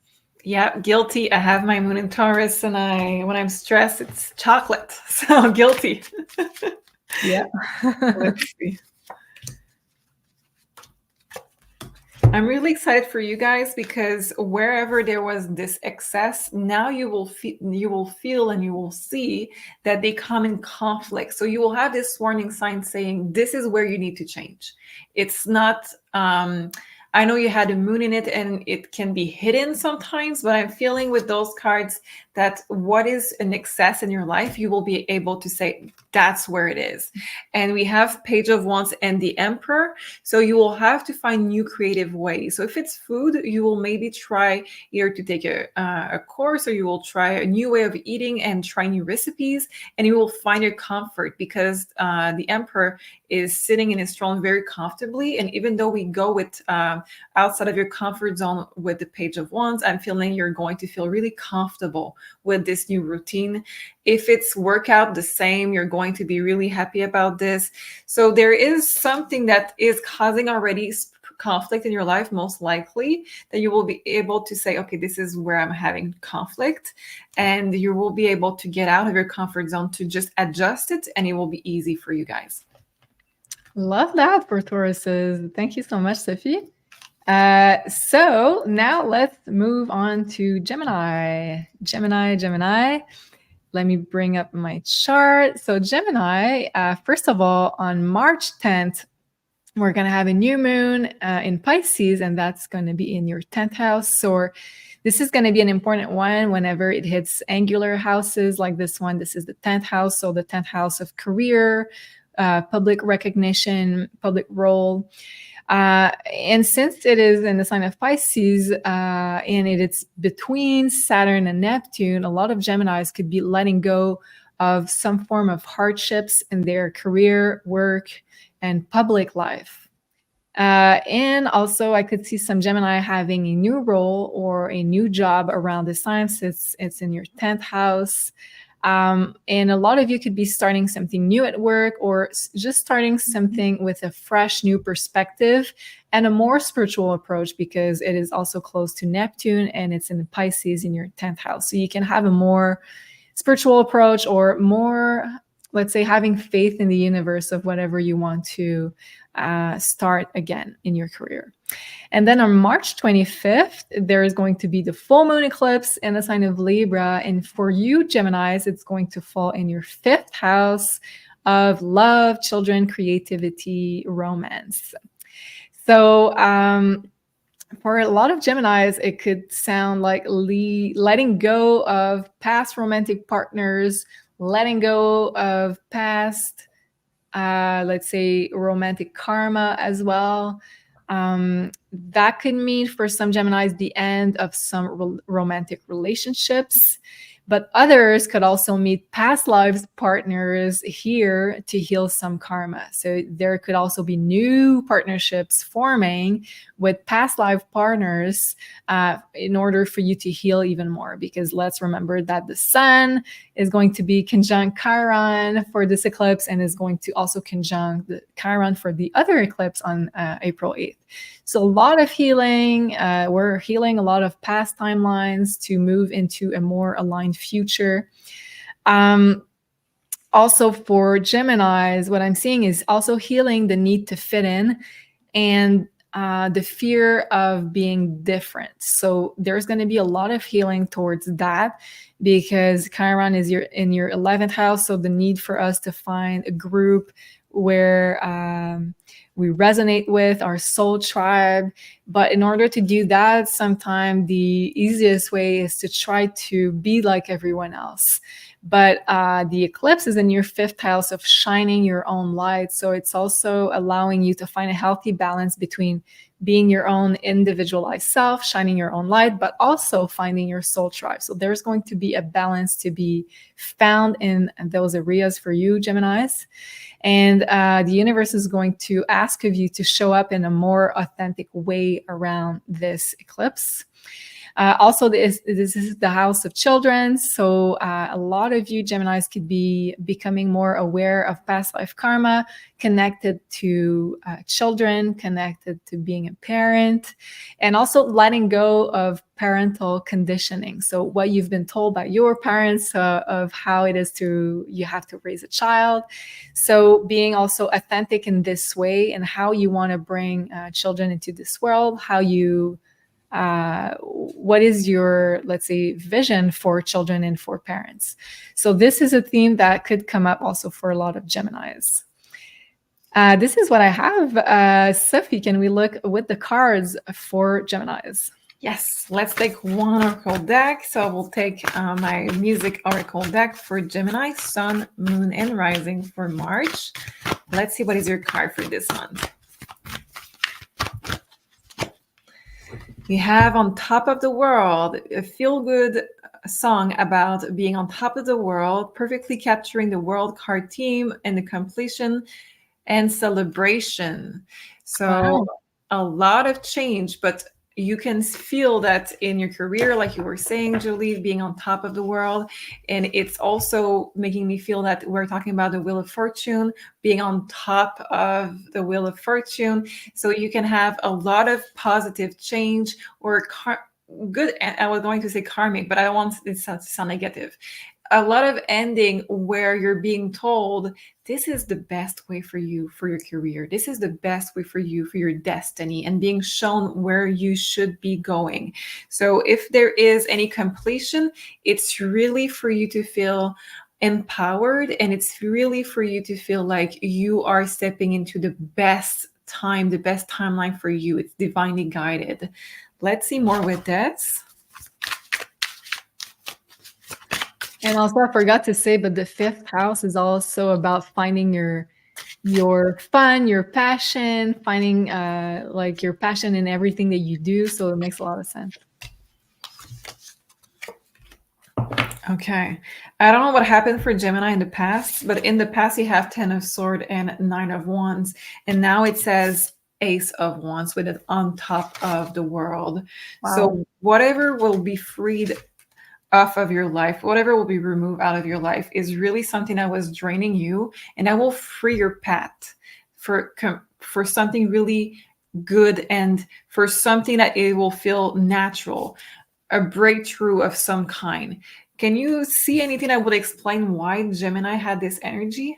Yeah, guilty. I have my moon in Taurus, and when I'm stressed, it's chocolate. So guilty. Yeah. Let's see. I'm really excited for you guys because wherever there was this excess, now you will feel and you will see that they come in conflict. So you will have this warning sign saying this is where you need to change. It's not I know you had a moon in it and it can be hidden sometimes, but I'm feeling with those cards that what is an excess in your life, you will be able to say that's where it is. And we have Page of Wands and the Emperor. So you will have to find new creative ways. So if it's food, you will maybe try either to take a course, or you will try a new way of eating and try new recipes, and you will find your comfort because the Emperor is sitting in his throne very comfortably. And even though we go with outside of your comfort zone with the Page of Wands, I'm feeling you're going to feel really comfortable with this new routine. If it's workout, the same, you're going to be really happy about this. So there is something that is causing already conflict in your life, most likely, that you will be able to say, okay, this is where I'm having conflict. And you will be able to get out of your comfort zone to just adjust it, and it will be easy for you guys. Love that for Tauruses. Thank you so much, Sophie. So now let's move on to Gemini. Gemini. Let me bring up my chart. So Gemini, first of all, on March 10th, we're going to have a new moon in Pisces, and that's going to be in your 10th house. So this is going to be an important one whenever it hits angular houses like this one. This is the 10th house. So the 10th house of career, public recognition, public role. And since it is in the sign of Pisces and it's between Saturn and Neptune, a lot of Geminis could be letting go of some form of hardships in their career, work, and public life. And also I could see some Gemini having a new role or a new job around this time, since it's in your 10th house. And a lot of you could be starting something new at work, or just starting something with a fresh new perspective and a more spiritual approach, because it is also close to Neptune and it's in Pisces in your 10th house. So you can have a more spiritual approach, or more, let's say, having faith in the universe of whatever you want to start again in your career. And then on March 25th, there is going to be the full moon eclipse in the sign of Libra. And for you, Geminis, it's going to fall in your 5th house of love, children, creativity, romance. So for a lot of Geminis, it could sound like letting go of past romantic partners, letting go of past, let's say, romantic karma as well. That could mean for some Geminis the end of some romantic relationships, but others could also meet past lives partners here to heal some karma. So there could also be new partnerships forming with past life partners in order for you to heal even more. Because let's remember that the sun is going to be conjunct Chiron for this eclipse, and is going to also conjunct the Chiron for the other eclipse on April 8th. So a lot of healing. We're healing a lot of past timelines to move into a more aligned future. Also for Geminis, what I'm seeing is also healing the need to fit in and the fear of being different. So there's going to be a lot of healing towards that, because Chiron is in your 11th house. So the need for us to find a group where we resonate with, our soul tribe. But in order to do that, sometimes the easiest way is to try to be like everyone else. But the eclipse is in your 5th house of shining your own light. So it's also allowing you to find a healthy balance between being your own individualized self, shining your own light, but also finding your soul tribe. So there's going to be a balance to be found in those areas for you, Geminis. And the universe is going to ask of you to show up in a more authentic way around this eclipse. Also, this is the house of children. So a lot of you Geminis could be becoming more aware of past life karma, connected to children, connected to being a parent, and also letting go of parental conditioning. So what you've been told by your parents of how it is you have to raise a child. So being also authentic in this way and how you want to bring children into this world, how you what is your, let's say, vision for children and for parents. So this is a theme that could come up also for a lot of Geminis. This is what I have. Sophie, can we look with the cards for Geminis? Yes, let's take one oracle deck. So I will take my music oracle deck for Gemini, Sun, Moon, and Rising for March. Let's see what is your card for this month. We have On Top of the World, a feel-good song about being on top of the world, perfectly capturing the world card theme and the completion and celebration. So Wow. a lot of change, but you can feel that in your career, like you were saying, Julie, being on top of the world. And it's also making me feel that we're talking about the Wheel of Fortune, being on top of the Wheel of Fortune. So you can have a lot of positive change or good. I was going to say karmic, but I don't want it to sound negative. A lot of ending where you're being told, this is the best way for you for your career. This is the best way for you for your destiny, and being shown where you should be going. So if there is any completion, it's really for you to feel empowered, and it's really for you to feel like you are stepping into the best time, the best timeline for you. It's divinely guided. Let's see more with this. And also, I forgot to say, but the fifth house is also about finding your fun, your passion, finding like your passion in everything that you do. So it makes a lot of sense. Okay. I don't know what happened for Gemini in the past, but in the past you have 10 of Swords and 9 of Wands. And now it says Ace of Wands with it on top of the world. Wow. So whatever will be freed off of your life, whatever will be removed out of your life is really something that was draining you, and that will free your path for something really good and for something that it will feel natural, a breakthrough of some kind. Can you see anything that would explain why Gemini had this energy?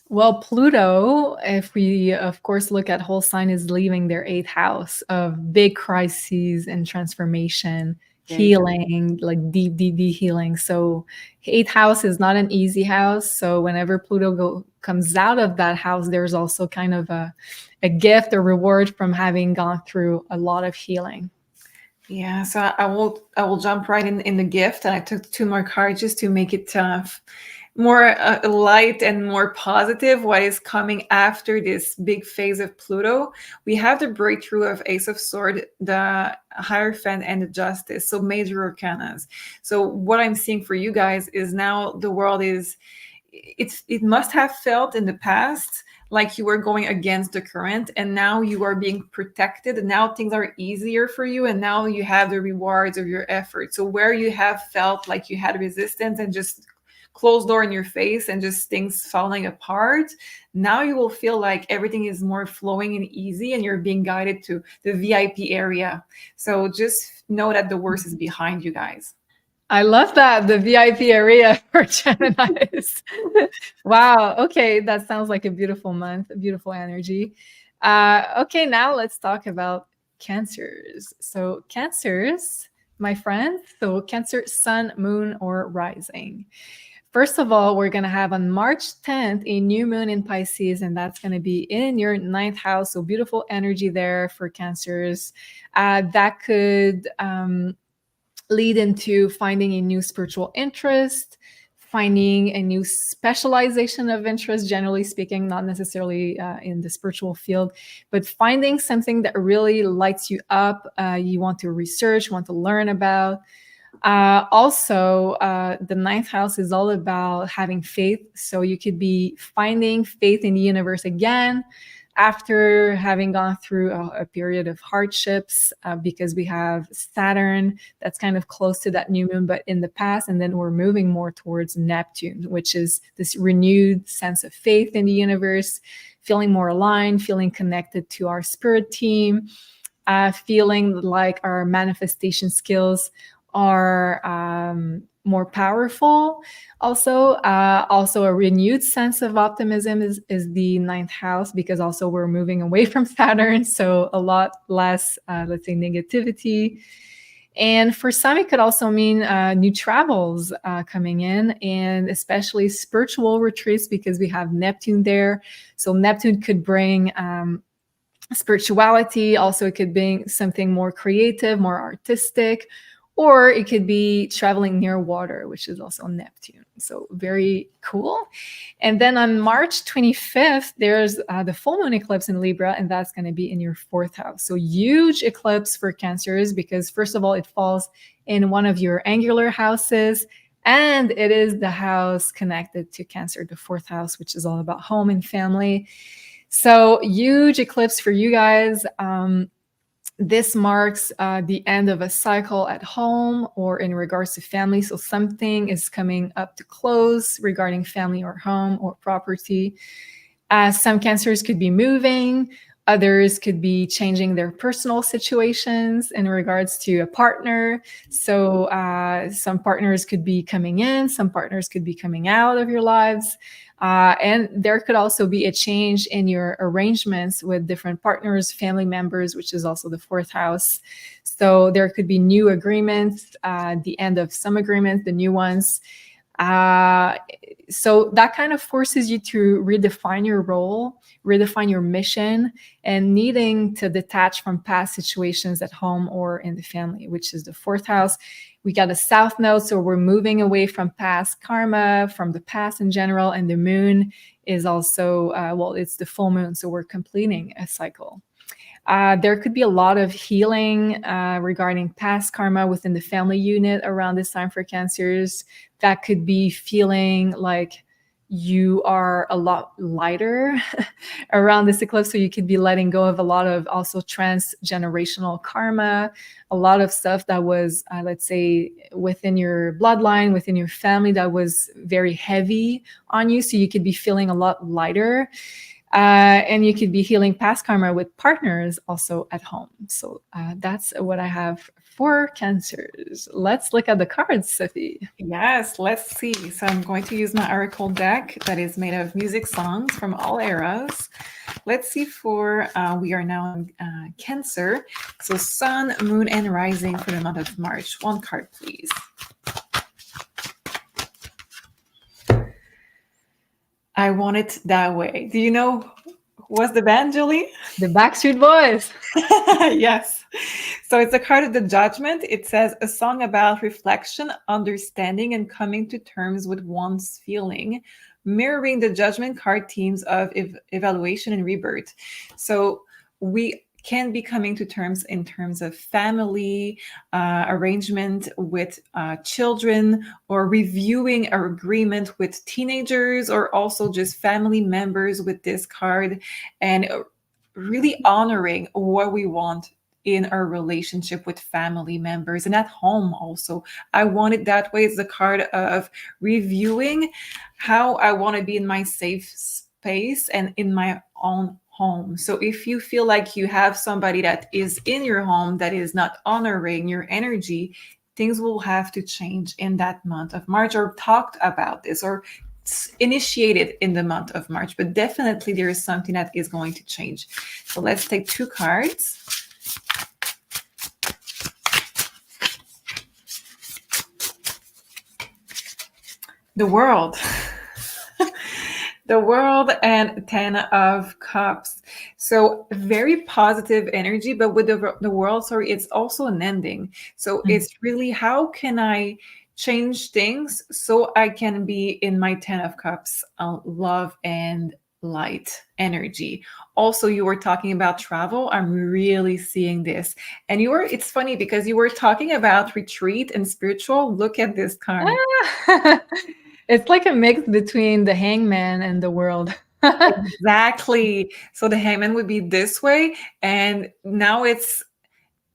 Well, Pluto, if we, of course, look at whole sign, is leaving their 8th house of big crises and transformation, healing, like deep healing. So 8th house is not an easy house. So whenever Pluto comes out of that house, there's also kind of a gift or reward from having gone through a lot of healing. Yeah, so I will jump right in the gift, and I took 2 more cards just to make it more light and more positive. What is coming after this big phase of Pluto? We have the breakthrough of Ace of Swords, the Hierophant, and the Justice. So major arcanas. So what I'm seeing for you guys is now the world is, it must have felt in the past like you were going against the current, and now you are being protected, and now things are easier for you, and now you have the rewards of your effort. So where you have felt like you had resistance and just closed door in your face and just things falling apart, now you will feel like everything is more flowing and easy, and you're being guided to the VIP area. So just know that the worst is behind you guys. I love that, the VIP area for Geminis. Wow. Okay, that sounds like a beautiful month, a beautiful energy. Okay, now let's talk about Cancers. So Cancers, my friends, so Cancer, Sun, Moon, or Rising. First of all, we're going to have on March 10th a new moon in Pisces, and that's going to be in your 9th house. So beautiful energy there for Cancers. That could lead into finding a new spiritual interest, finding a new specialization of interest, generally speaking, not necessarily in the spiritual field, but finding something that really lights you up, you want to research, want to learn about. Also, the 9th house is all about having faith. So you could be finding faith in the universe again, after having gone through a period of hardships, because we have Saturn that's kind of close to that new moon, but in the past, and then we're moving more towards Neptune, which is this renewed sense of faith in the universe, feeling more aligned, feeling connected to our spirit team, feeling like our manifestation skills are more powerful. Also a renewed sense of optimism is the ninth house, because also we're moving away from Saturn, so a lot less let's say negativity. And for some, it could also mean new travels coming in, and especially spiritual retreats, because we have Neptune there. So Neptune could bring spirituality. Also, it could be something more creative, more artistic, or it could be traveling near water, which is also Neptune. So very cool. And then on March 25th, there's the full moon eclipse in Libra, and that's going to be in your fourth house. So huge eclipse for Cancers, because first of all, it falls in one of your angular houses, and it is the house connected to Cancer, the fourth house, which is all about home and family. So huge eclipse for you guys. This marks the end of a cycle at home or in regards to family. So something is coming up to close regarding family or home or property. Some Cancers could be moving. Others could be changing their personal situations in regards to a partner. So some partners could be coming in, some partners could be coming out of your lives. And there could also be a change in your arrangements with different partners, family members, which is also the fourth house. So there could be new agreements, the end of some agreements, the new ones. So that kind of forces you to redefine your role, redefine your mission, and needing to detach from past situations at home or in the family, which is the fourth house. We got a south node, so we're moving away from past karma, from the past in general, and the moon is also, well, it's the full moon, so we're completing a cycle. There could be a lot of healing regarding past karma within the family unit around this time for Cancers. That could be feeling like you are a lot lighter around this eclipse. So you could be letting go of a lot of also transgenerational karma, a lot of stuff that was, let's say, within your bloodline, within your family, that was very heavy on you. So you could be feeling a lot lighter. And you could be healing past karma with partners also at home. So that's what I have for Cancers. Let's look at the cards, Sophie. Yes, let's see. So I'm going to use my Oracle deck that is made of music songs from all eras. Let's see for, we are now in Cancer. So Sun, Moon, and Rising for the month of March. One card, please. I Want It That Way. Do you know what's the band, Julie? The Backstreet Boys. Yes. So it's a card of the Judgment. It says a song about reflection, understanding, and coming to terms with one's feeling, mirroring the Judgment card themes of evaluation and rebirth. So we can be coming to terms in terms of family, arrangement with children, or reviewing our agreement with teenagers, or also just family members with this card, and really honoring what we want in our relationship with family members and at home also. I Want It That Way is the card of reviewing how I want to be in my safe space and in my own home. So if you feel like you have somebody that is in your home that is not honoring your energy, things will have to change in that month of March, or talked about this, or initiated in the month of March. But definitely there is something that is going to change. So let's take two cards. The World. The World and 10 of Cups. So very positive energy, but with the World, sorry, it's also an ending. So it's really, how can I change things so I can be in my 10 of Cups, love and light energy. Also, you were talking about travel. I'm really seeing this. And it's funny because you were talking about retreat and spiritual. Look at this card. It's like a mix between the Hangman and the World. Exactly. So the hangman would be this way. And now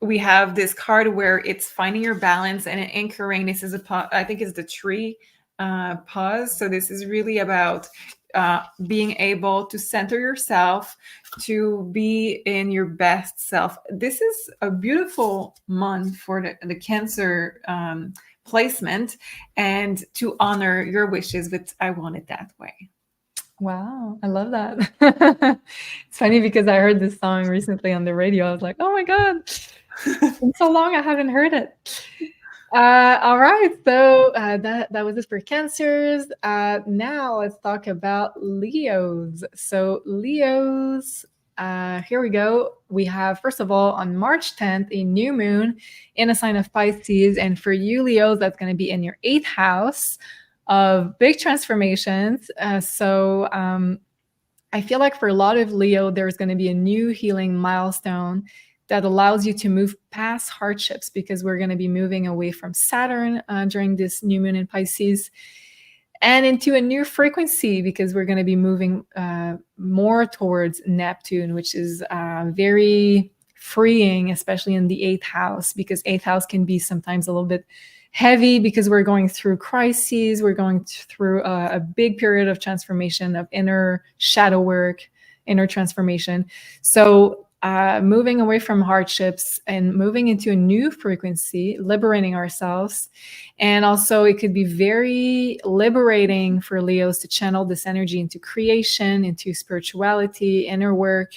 we have this card where it's finding your balance and anchoring. This is I think it's the tree pause. So this is really about being able to center yourself, to be in your best self. This is a beautiful month for the Cancer placement, and to honor your wishes with I want it that way. Wow, I love that. It's funny because I heard this song recently on the radio. I was like, oh my God, it's been so long I haven't heard it. All right, so that was it for Cancers. Now let's talk about Leos. So Leos, here we go. We have, first of all, on March 10th, a new moon in a sign of Pisces. And for you, Leos, that's going to be in your 8th house of big transformations. I feel like for a lot of Leo, there's going to be a new healing milestone that allows you to move past hardships, because we're going to be moving away from Saturn during this new moon in Pisces and into a new frequency, because we're going to be moving more towards Neptune, which is very freeing, especially in the 8th house, because 8th house can be sometimes a little bit heavy because we're going through crises. We're going through a big period of transformation, of inner shadow work, inner transformation. So moving away from hardships and moving into a new frequency, liberating ourselves. And also it could be very liberating for Leos to channel this energy into creation, into spirituality, inner work,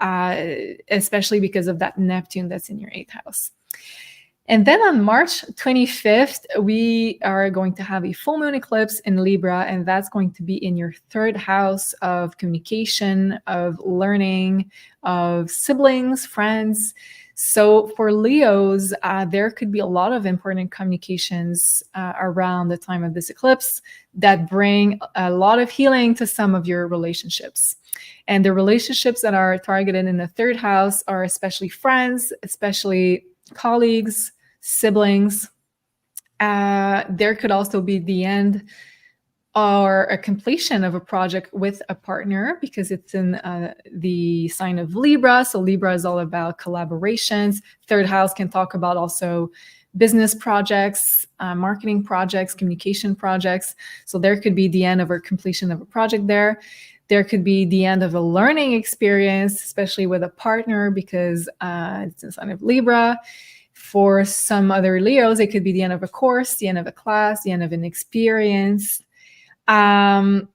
especially because of that Neptune that's in your 8th house. And then on March 25th, we are going to have a full moon eclipse in Libra, and that's going to be in your 3rd house of communication, of learning, of siblings, friends. So for Leos, there could be a lot of important communications around the time of this eclipse that bring a lot of healing to some of your relationships. And the relationships that are targeted in the 3rd house are especially friends, especially colleagues, siblings. There could also be the end or a completion of a project with a partner, because it's in the sign of Libra. So Libra is all about collaborations. 3rd house can talk about also business projects, marketing projects, communication projects. So there could be the end of or completion of a project there. There could be the end of a learning experience, especially with a partner, because it's in the sign of Libra. For some other Leos, it could be the end of a course, the end of a class, the end of an experience. And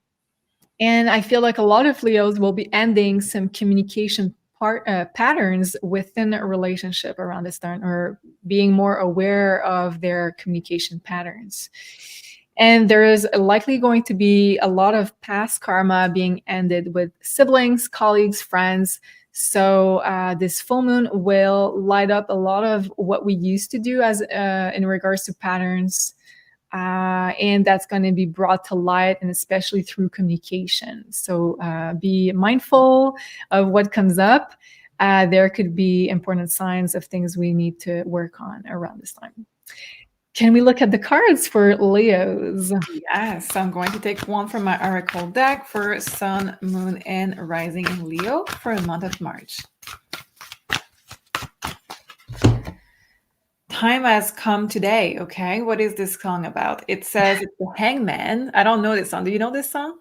I feel like a lot of Leos will be ending some communication patterns within a relationship around this time, or being more aware of their communication patterns. And there is likely going to be a lot of past karma being ended with siblings, colleagues, friends. So this full moon will light up a lot of what we used to do as in regards to patterns. And that's going to be brought to light, and especially through communication. So be mindful of what comes up. There could be important signs of things we need to work on around this time. Can we look at the cards for Leos? Yes, so I'm going to take one from my Oracle deck for Sun, Moon, and Rising in Leo for the month of March. Time has come today, okay? What is this song about? It says it's the Hangman. I don't know this song. Do you know this song?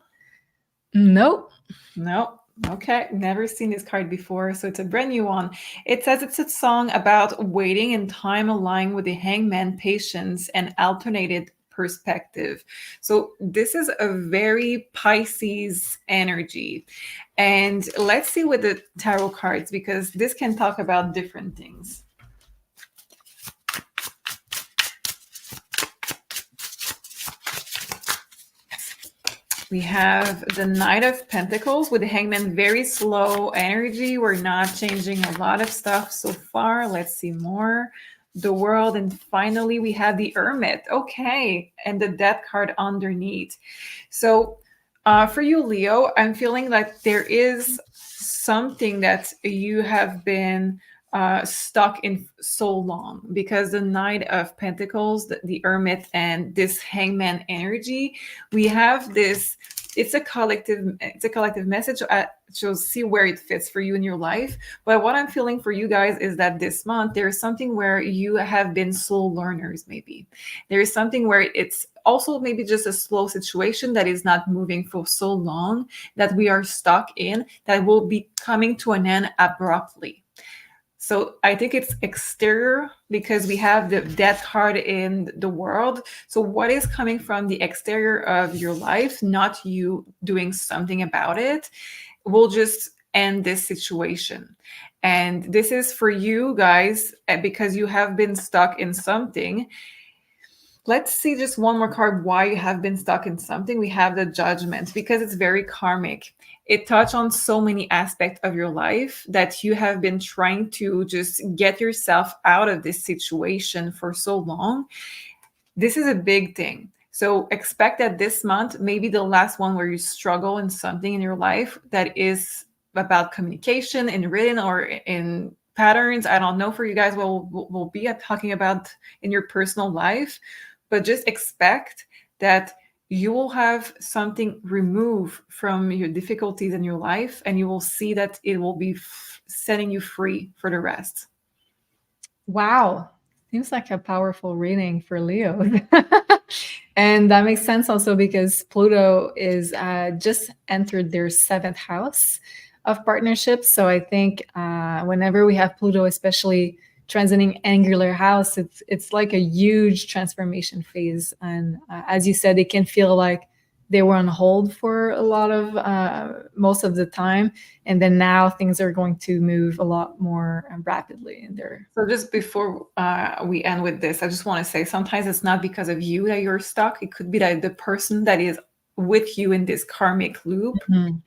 Nope. Nope. Okay, never seen this card before, so it's a brand new one. It says it's a song about waiting and time aligning with the Hangman, patience, and alternated perspective. So this is a very Pisces energy. And let's see with the tarot cards, because this can talk about different things. We have the Knight of Pentacles with the Hangman, very slow energy. We're not changing a lot of stuff so far. Let's see more. The World. And finally, we have the Hermit. Okay. And the Death card underneath. So for you, Leo, I'm feeling like there is something that you have been stuck in so long, because the Knight of Pentacles, the Hermit, and this Hangman energy, we have this it's a collective message. So see where it fits for you in your life. But what I'm feeling for you guys is that this month there's something where you have been soul learners. Maybe there is something where it's also maybe just a slow situation that is not moving for so long, that we are stuck in, that will be coming to an end abruptly. So I think it's exterior because we have the death card in the world. So what is coming from the exterior of your life, not you doing something about it, will just end this situation. And this is for you guys because you have been stuck in something. Let's see just one more card why you have been stuck in something. We have the Judgment because it's very karmic. It touches on so many aspects of your life that you have been trying to just get yourself out of this situation for so long. This is a big thing. So expect that this month, maybe the last one where you struggle in something in your life that is about communication in written or in patterns. I don't know for you guys what we'll be talking about in your personal life, but just expect that you will have something removed from your difficulties in your life, and you will see that it will be setting you free for the rest. Wow. Seems like a powerful reading for Leo. And that makes sense also because Pluto is just entered their 7th house of partnerships. So I think whenever we have Pluto, especially transiting angular house, it's like a huge transformation phase. And as you said, it can feel like they were on hold for a lot of most of the time, and then now things are going to move a lot more rapidly in there. So just before we end with this, I just want to say sometimes it's not because of you that you're stuck. It could be that the person that is with you in this karmic loop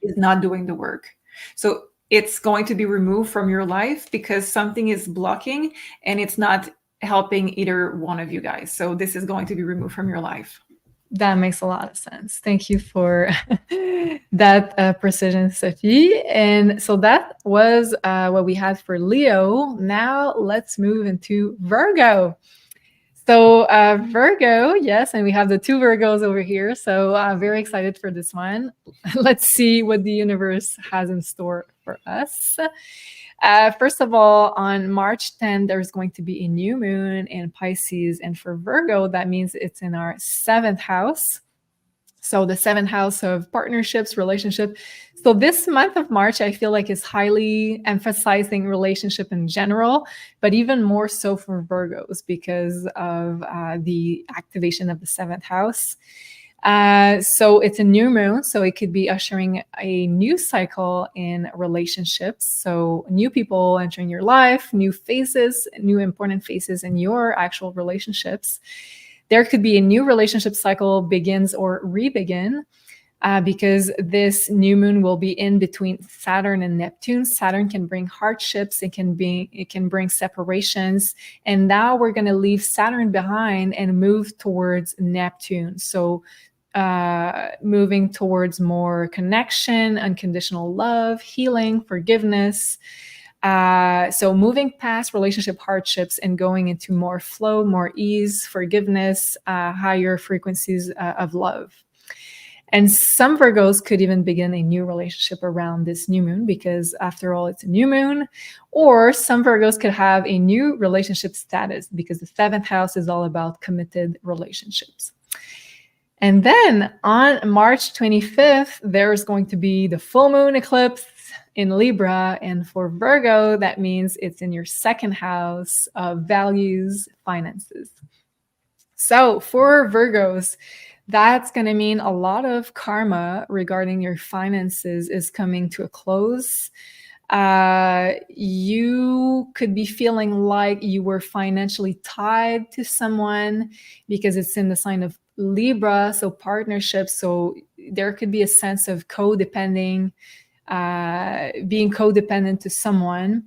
is not doing the work. So it's going to be removed from your life because something is blocking and it's not helping either one of you guys. So this is going to be removed from your life. That makes a lot of sense. Thank you for that precision, Sophie. And so that was what we had for Leo. Now let's move into Virgo. So Virgo, yes, and we have the 2 Virgos over here. So I'm very excited for this one. Let's see what the universe has in store for us. First of all, on March 10th, there's going to be a new moon in Pisces. And for Virgo, that means it's in our 7th house. So the 7th house of partnerships, relationship. So this month of March, I feel like is highly emphasizing relationship in general, but even more so for Virgos because of the activation of the 7th house. So it's a new moon, so it could be ushering a new cycle in relationships. So new people entering your life, new phases, new important phases in your actual relationships. There could be a new relationship cycle begins or re-begin because this new moon will be in between Saturn and Neptune. Saturn can bring hardships, it can bring separations, and now we're going to leave Saturn behind and move towards Neptune. So moving towards more connection, unconditional love, healing, forgiveness. So moving past relationship hardships and going into more flow, more ease, forgiveness, higher frequencies of love. And some Virgos could even begin a new relationship around this new moon because after all, it's a new moon. Or some Virgos could have a new relationship status because the 7th house is all about committed relationships. And then on March 25th, there's going to be the full moon eclipse in Libra. And for Virgo, that means it's in your 2nd house of values, finances. So for Virgos, that's going to mean a lot of karma regarding your finances is coming to a close. You could be feeling like you were financially tied to someone because it's in the sign of Libra, so partnerships. So there could be a sense of being codependent to someone.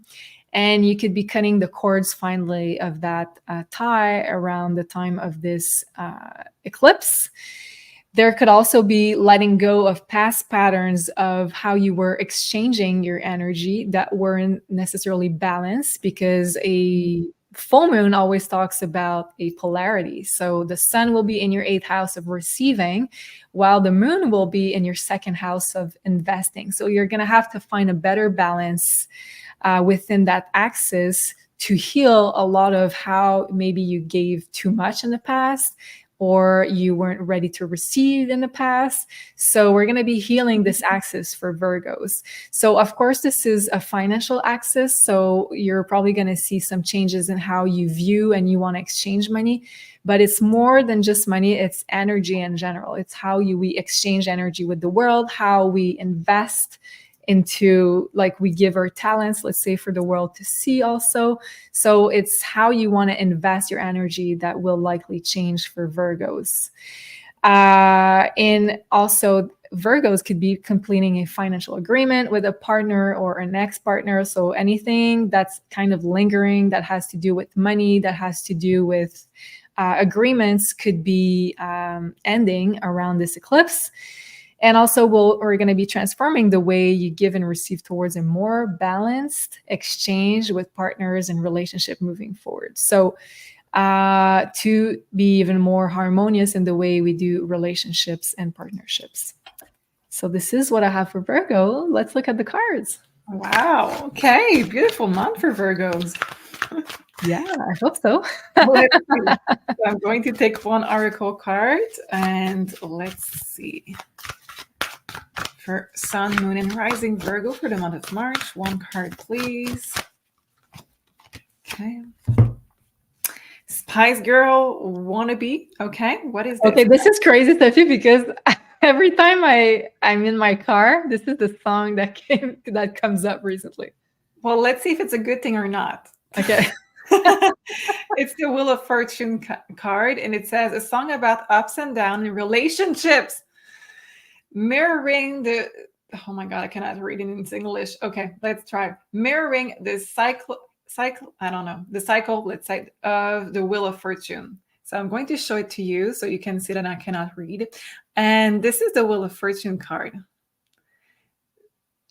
And you could be cutting the cords finally of that tie around the time of this eclipse. There could also be letting go of past patterns of how you were exchanging your energy that weren't necessarily balanced because a full moon always talks about a polarity. So the sun will be in your 8th house of receiving, while the moon will be in your 2nd house of investing. So you're going to have to find a better balance within that axis to heal a lot of how maybe you gave too much in the past, or you weren't ready to receive in the past. So we're going to be healing this axis for Virgos. So of course, this is a financial axis. So you're probably going to see some changes in how you view and you want to exchange money. But it's more than just money. It's energy in general. It's how we exchange energy with the world, how we invest into, like, we give our talents, let's say, for the world to see also. So it's how you want to invest your energy that will likely change for Virgos. And also Virgos could be completing a financial agreement with a partner or an ex-partner. So anything that's kind of lingering, that has to do with money, that has to do with agreements, could be ending around this eclipse. And also we're going to be transforming the way you give and receive towards a more balanced exchange with partners and relationship moving forward. So to be even more harmonious in the way we do relationships and partnerships. So this is what I have for Virgo. Let's look at the cards. Wow. Okay. Beautiful month for Virgos. Yeah, I hope so. Let's see. So I'm going to take one oracle card and let's see. For Sun, Moon, and Rising Virgo for the month of March. One card, please. Okay. Spice Girl wannabe. Okay, what is this? Okay, this is crazy, Sophie, because every time I'm in my car, this is the song that comes up recently. Well, let's see if it's a good thing or not. Okay. It's the Wheel of Fortune card, and it says a song about ups and downs in relationships. Mirroring the, oh my God, I cannot read it in English. Okay, let's try. Mirroring the cycle, the cycle, let's say, of the Wheel of Fortune. So I'm going to show it to you so you can see that I cannot read. And this is the Wheel of Fortune card.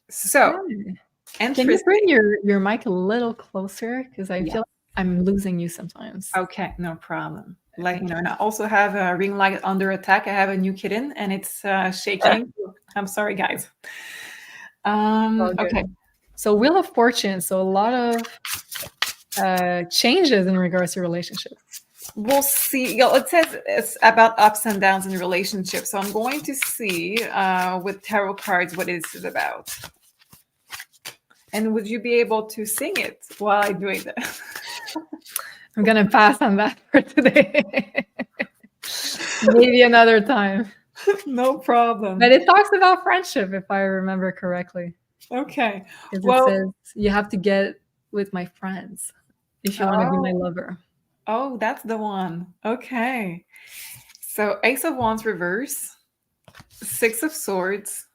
So, can you bring your mic a little closer? Because I feel like I'm losing you sometimes. Okay, no problem. Like, you know, and I also have a ring light under attack. I have a new kitten and it's shaking. I'm sorry, guys. Okay. So Wheel of Fortune. So a lot of changes in regards to relationships. We'll see. It says it's about ups and downs in relationships. So I'm going to see with tarot cards what this is about. And would you be able to sing it while I'm doing that? I'm going to pass on that for today. Maybe another time. No problem. But it talks about friendship, if I remember correctly. Okay. Well, it says you have to get with my friends if you want to be my lover. Oh, that's the one. Okay. So Ace of Wands reverse, Six of Swords,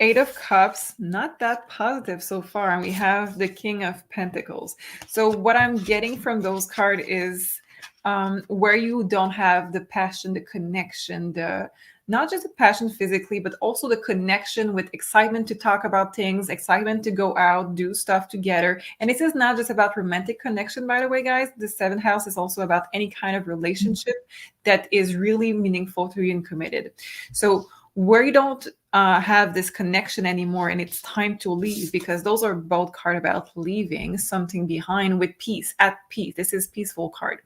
Eight of Cups, not that positive so far. And we have the King of Pentacles. So what I'm getting from those cards is where you don't have the passion, the connection, not just the passion physically, but also the connection with excitement to talk about things, excitement to go out, do stuff together. And this is not just about romantic connection, by the way, guys. The 7th house is also about any kind of relationship that is really meaningful to you and committed. So where you don't have this connection anymore and it's time to leave, because those are both cards about leaving something behind with peace, at peace. This is peaceful card.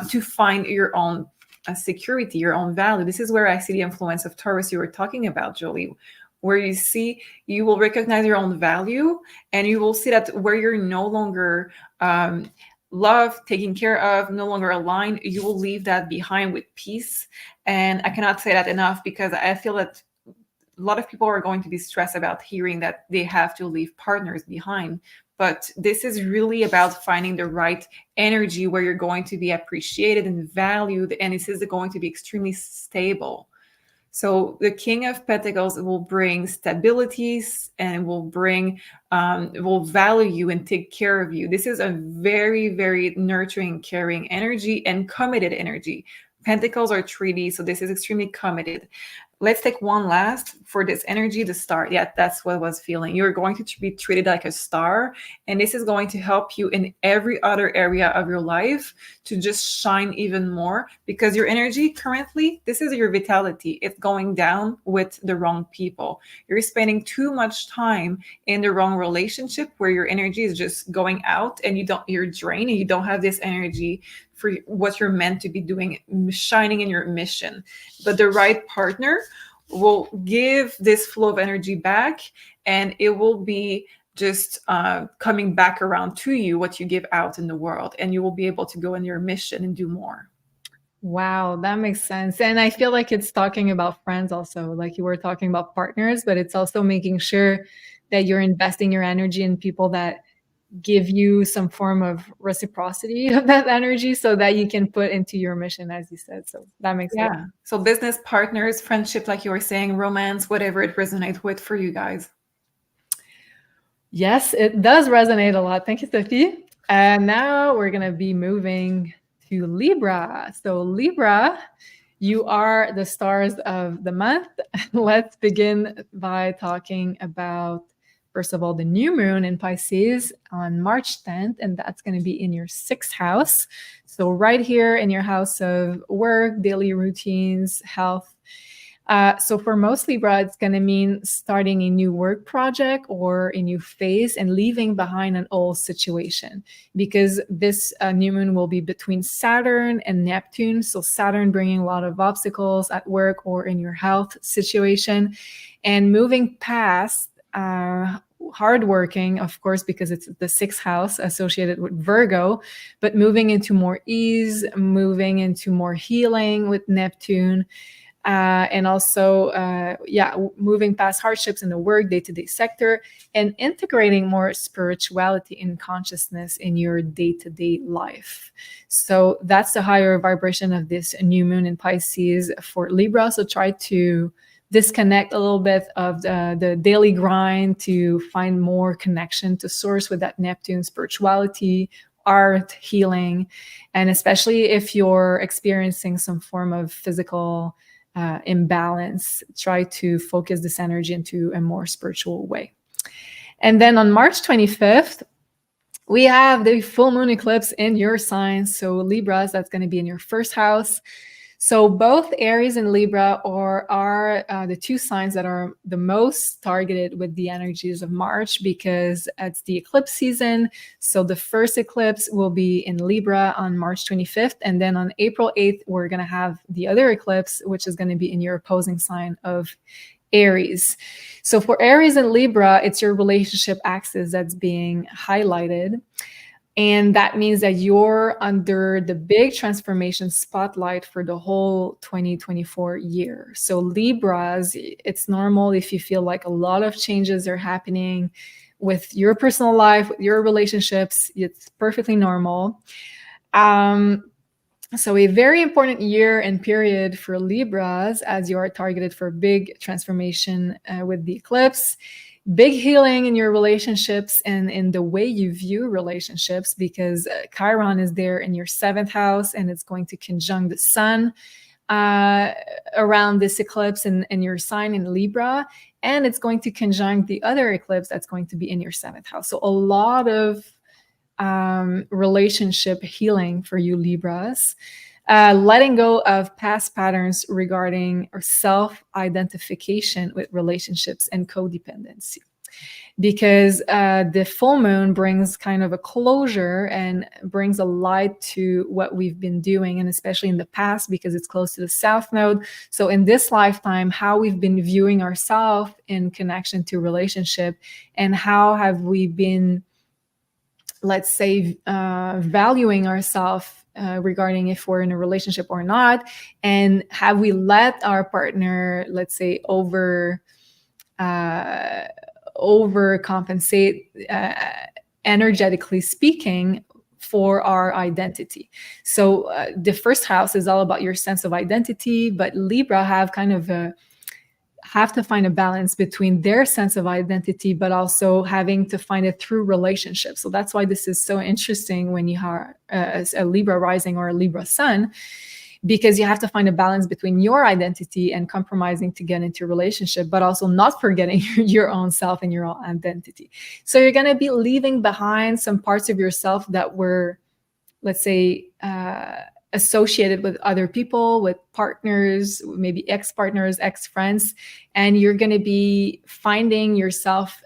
To find your own security, your own value. This is where I see the influence of Taurus you were talking about, Jolie, where you will recognize your own value and you will see that where you're no longer loved, taken care of, no longer aligned, you will leave that behind with peace. And I cannot say that enough, because I feel that a lot of people are going to be stressed about hearing that they have to leave partners behind. But this is really about finding the right energy where you're going to be appreciated and valued. And this is going to be extremely stable. So the King of Pentacles will bring stabilities and will value you and take care of you. This is a very, very nurturing, caring energy and committed energy. Pentacles are treaty, so this is extremely committed. let's take one last for this energy to start. Yeah, that's what I was feeling. You're going to be treated like a star, and this is going to help you in every other area of your life to just shine even more, because your energy currently, this is your vitality, it's going down with the wrong people. You're spending too much time in the wrong relationship where your energy is just going out, and you're drained, and you don't have this energy for what you're meant to be doing, shining in your mission. But the right partner will give this flow of energy back, and it will be just coming back around to you what you give out in the world, and you will be able to go in your mission and do more. Wow, that makes sense. And I feel like it's talking about friends also, like you were talking about partners, but it's also making sure that you're investing your energy in people that give you some form of reciprocity of that energy so that you can put into your mission, as you said. So that makes a lot. Yeah. So business partners, friendship, like you were saying, romance, whatever it resonates with for you guys. Yes, it does resonate a lot. Thank you, Sophie. And now we're going to be moving to Libra. So Libra, you are the stars of the month. Let's begin by talking about, first of all, the new moon in Pisces on March 10th, and that's going to be in your 6th house. So right here in your house of work, daily routines, health. So for most Libra, it's going to mean starting a new work project or a new phase and leaving behind an old situation, because this new moon will be between Saturn and Neptune. So Saturn bringing a lot of obstacles at work or in your health situation, and moving past hardworking, of course, because it's the 6th house associated with Virgo, but moving into more ease, moving into more healing with Neptune. And also, moving past hardships in the work day-to-day sector and integrating more spirituality and consciousness in your day-to-day life. So that's the higher vibration of this new moon in Pisces for Libra. So try to disconnect a little bit of the daily grind to find more connection to source with that Neptune spirituality, art, healing, and especially if you're experiencing some form of physical imbalance, try to focus this energy into a more spiritual way. And then on March 25th, we have the full moon eclipse in your sign. So Libras, that's going to be in your 1st house. So both Aries and Libra are the two signs that are the most targeted with the energies of March, because it's the eclipse season. So the first eclipse will be in Libra on March 25th. And then on April 8th, we're going to have the other eclipse, which is going to be in your opposing sign of Aries. So for Aries and Libra, it's your relationship axis that's being highlighted. And that means that you're under the big transformation spotlight for the whole 2024 year. So Libras, it's normal if you feel like a lot of changes are happening with your personal life, with your relationships. It's perfectly normal. So a very important year and period for Libras, as you are targeted for big transformation with the eclipse. Big healing in your relationships and in the way you view relationships, because Chiron is there in your 7th house, and it's going to conjunct the sun around this eclipse in your sign in Libra, and it's going to conjunct the other eclipse that's going to be in your 7th house. So a lot of relationship healing for you Libras. Letting go of past patterns regarding or self-identification with relationships and codependency, because the full moon brings kind of a closure and brings a light to what we've been doing, and especially in the past, because it's close to the South Node. So in this lifetime, how we've been viewing ourselves in connection to relationship, and how have we been, let's say, valuing ourselves regarding if we're in a relationship or not, and have we let our partner, let's say, overcompensate, energetically speaking, for our identity. So the 1st house is all about your sense of identity, but Libra have to find a balance between their sense of identity, but also having to find it through relationships. So that's why this is so interesting when you are a Libra rising or a Libra sun, because you have to find a balance between your identity and compromising to get into a relationship, but also not forgetting your own self and your own identity. So you're going to be leaving behind some parts of yourself that were, let's say, associated with other people, with partners, maybe ex-partners, ex-friends, and you're going to be finding yourself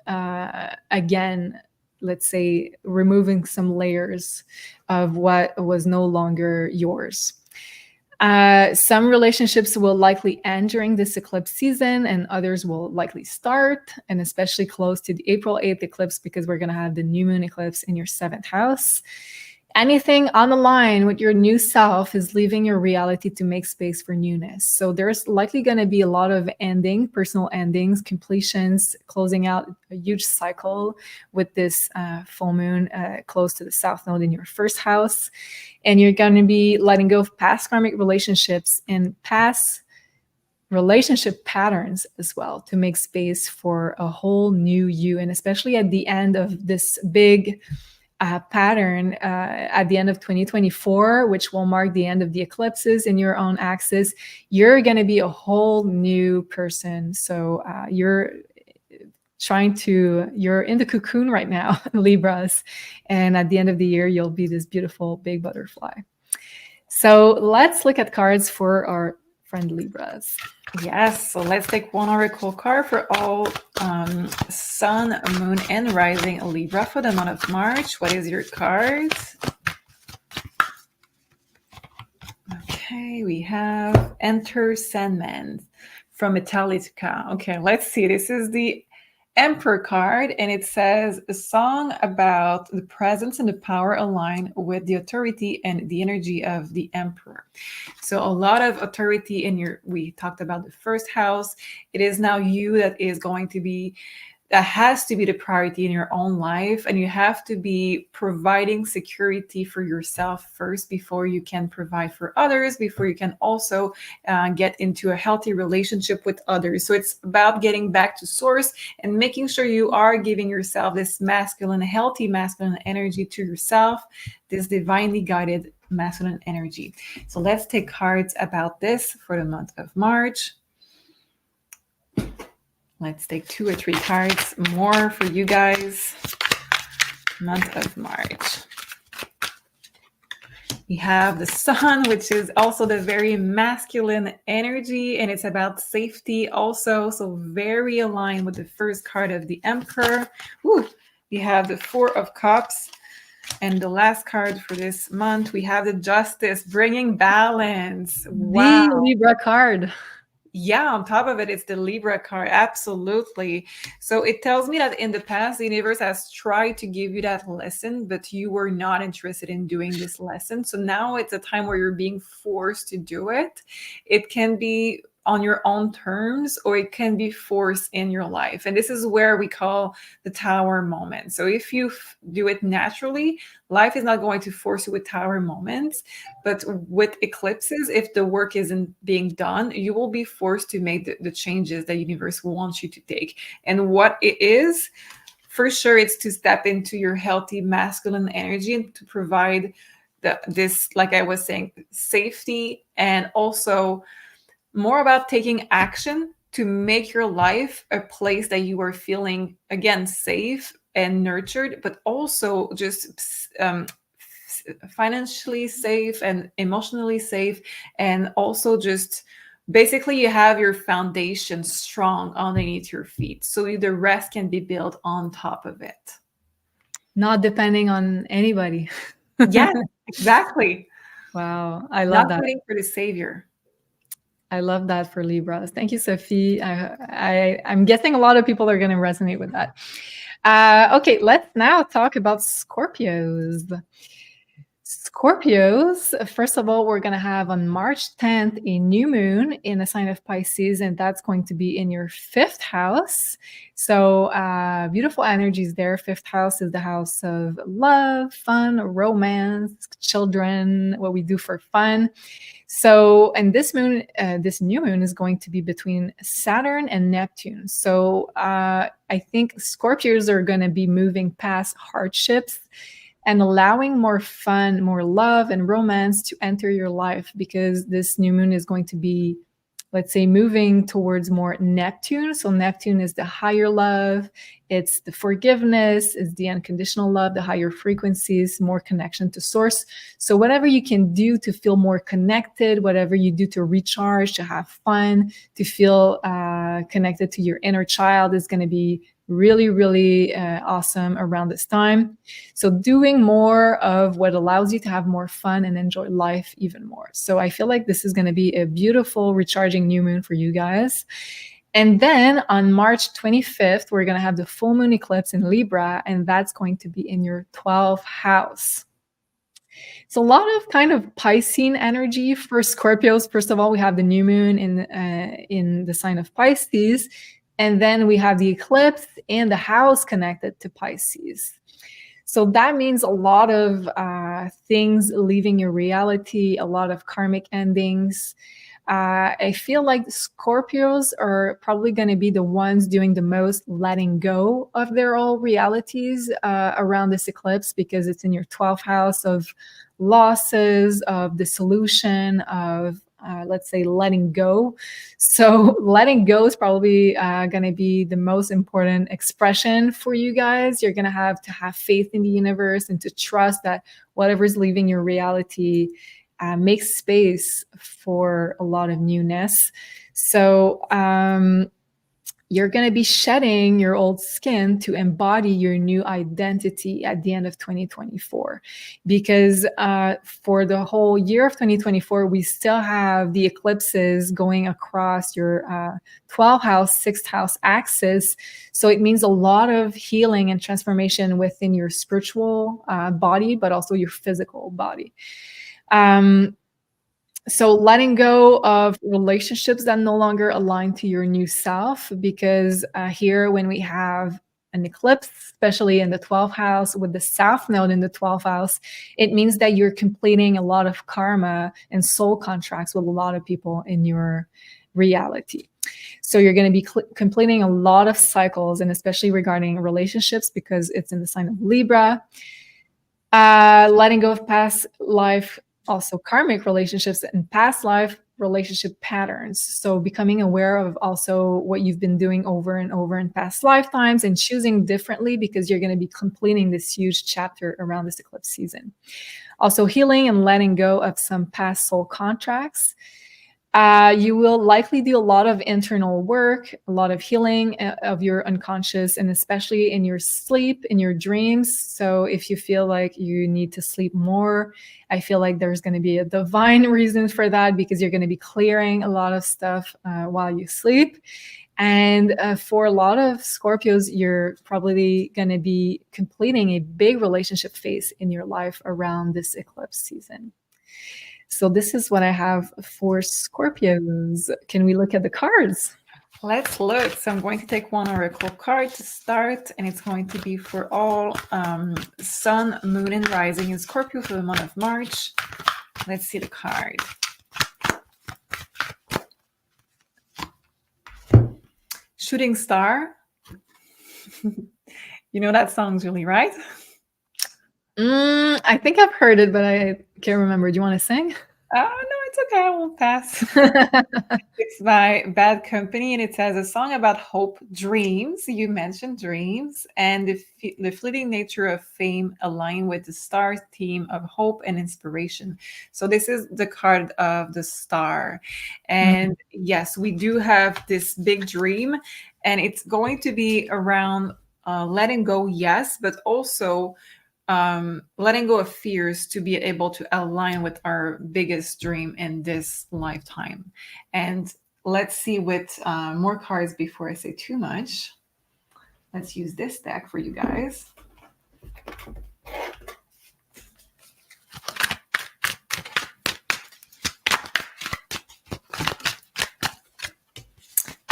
again, let's say, removing some layers of what was no longer yours. Some relationships will likely end during this eclipse season, and others will likely start, and especially close to the April 8th eclipse, because we're going to have the new moon eclipse in your 7th house. Anything on the line with your new self is leaving your reality to make space for newness. So there's likely going to be a lot of personal endings, completions, closing out a huge cycle with this full moon close to the South Node in your 1st house. And you're going to be letting go of past karmic relationships and past relationship patterns as well, to make space for a whole new you. And especially at the end of this big pattern at the end of 2024, which will mark the end of the eclipses in your own axis, you're going to be a whole new person. So you're in the cocoon right now, Libras. And at the end of the year, you'll be this beautiful big butterfly. So let's look at cards for our friend Libras. Yes, so let's take one oracle card for all sun, moon, and rising Libra for the month of March. What is your card? Okay, we have Enter Sandman from Metallica. Okay, let's see. This is the Emperor card, and it says a song about the presence and the power align with the authority and the energy of the Emperor. So a lot of authority we talked about the 1st house. It is now you that has to be the priority in your own life, and you have to be providing security for yourself first before you can provide for others, before you can also get into a healthy relationship with others. So it's about getting back to source and making sure you are giving yourself this healthy masculine energy to yourself, this divinely guided masculine energy. So let's take cards about this for the month of March. Let's take 2 or 3 cards more for you guys. Month of March. We have the Sun, which is also the very masculine energy, and it's about safety also. So very aligned with the 1st card of the Emperor. Ooh, we have the 4 of Cups. And the last card for this month, we have the Justice, bringing balance. Wow. The Libra card. Yeah, on top of it, it's the Libra card. Absolutely. So it tells me that in the past, the universe has tried to give you that lesson, but you were not interested in doing this lesson. So now it's a time where you're being forced to do it. It can be on your own terms, or it can be forced in your life. And this is where we call the Tower moment. So if you do it naturally, life is not going to force you with Tower moments. But with eclipses, if the work isn't being done, you will be forced to make the changes that the universe wants you to take. And what it is, for sure, it's to step into your healthy masculine energy and to provide this, like I was saying, safety, and also more about taking action to make your life a place that you are feeling, again, safe and nurtured, but also just financially safe and emotionally safe. And also just basically you have your foundation strong underneath your feet. So the rest can be built on top of it. Not depending on anybody. Yes, exactly. Wow. I love that. Not waiting for the savior. I love that for Libras. Thank you, Sophie. I'm guessing a lot of people are going to resonate with that. Okay, let's now talk about Scorpios. Scorpios, first of all, we're going to have on March 10th a new moon in the sign of Pisces, and that's going to be in your 5th house. So beautiful energies there. 5th house is the house of love, fun, romance, children, what we do for fun. So, and this moon, this new moon is going to be between Saturn and Neptune. So I think Scorpios are going to be moving past hardships and allowing more fun, more love and romance to enter your life, because this new moon is going to be, let's say, moving towards more Neptune. So Neptune is the higher love. It's the forgiveness, it's the unconditional love, the higher frequencies, more connection to source. So whatever you can do to feel more connected, whatever you do to recharge, to have fun, to feel connected to your inner child is going to be really, really awesome around this time. So doing more of what allows you to have more fun and enjoy life even more. So I feel like this is going to be a beautiful recharging new moon for you guys. And then on March 25th, we're going to have the full moon eclipse in Libra, and that's going to be in your 12th house. So a lot of kind of Piscean energy for Scorpios. First of all, we have the new moon in the sign of Pisces, and then we have the eclipse and the house connected to Pisces. So that means a lot of things leaving your reality, a lot of karmic endings. I feel like Scorpios are probably going to be the ones doing the most letting go of their old realities around this eclipse, because it's in your 12th house of losses, of dissolution, of let's say letting go. So letting go is probably going to be the most important expression for you guys. You're going to have faith in the universe and to trust that whatever's leaving your reality makes space for a lot of newness. So you're going to be shedding your old skin to embody your new identity at the end of 2024. Because for the whole year of 2024, we still have the eclipses going across your 12th house, 6th house axis. So it means a lot of healing and transformation within your spiritual body, but also your physical body. So letting go of relationships that no longer align to your new self, because here when we have an eclipse, especially in the 12th house with the South Node in the 12th house, it means that you're completing a lot of karma and soul contracts with a lot of people in your reality. So you're going to be completing a lot of cycles, and especially regarding relationships, because it's in the sign of Libra. Letting go of past life, also karmic relationships and past life relationship patterns. So becoming aware of also what you've been doing over and over in past lifetimes and choosing differently, because you're going to be completing this huge chapter around this eclipse season. Also healing and letting go of some past soul contracts. You will likely do a lot of internal work, a lot of healing of your unconscious, and especially in your sleep, in your dreams. So if you feel like you need to sleep more, I feel like there's going to be a divine reason for that, because you're going to be clearing a lot of stuff while you sleep. And for a lot of Scorpios, you're probably going to be completing a big relationship phase in your life around this eclipse season. So this is what I have for Scorpios. Can we look at the cards? Let's look. So I'm going to take one oracle card to start, and it's going to be for all Sun, Moon, and Rising in Scorpio for the month of March. Let's see the card. Shooting Star. You know that song, Julie, right? I think I've heard it, but I can't remember. Do you want to sing? Oh, no, it's okay. I won't pass. It's by Bad Company, and it says a song about hope, dreams. You mentioned dreams, and the fleeting nature of fame align with the star theme of hope and inspiration. So this is the card of the star. And yes, we do have this big dream, and it's going to be around letting go, yes, but also letting go of fears to be able to align with our biggest dream in this lifetime. And let's see with more cards before I say too much. Let's use this deck for you guys.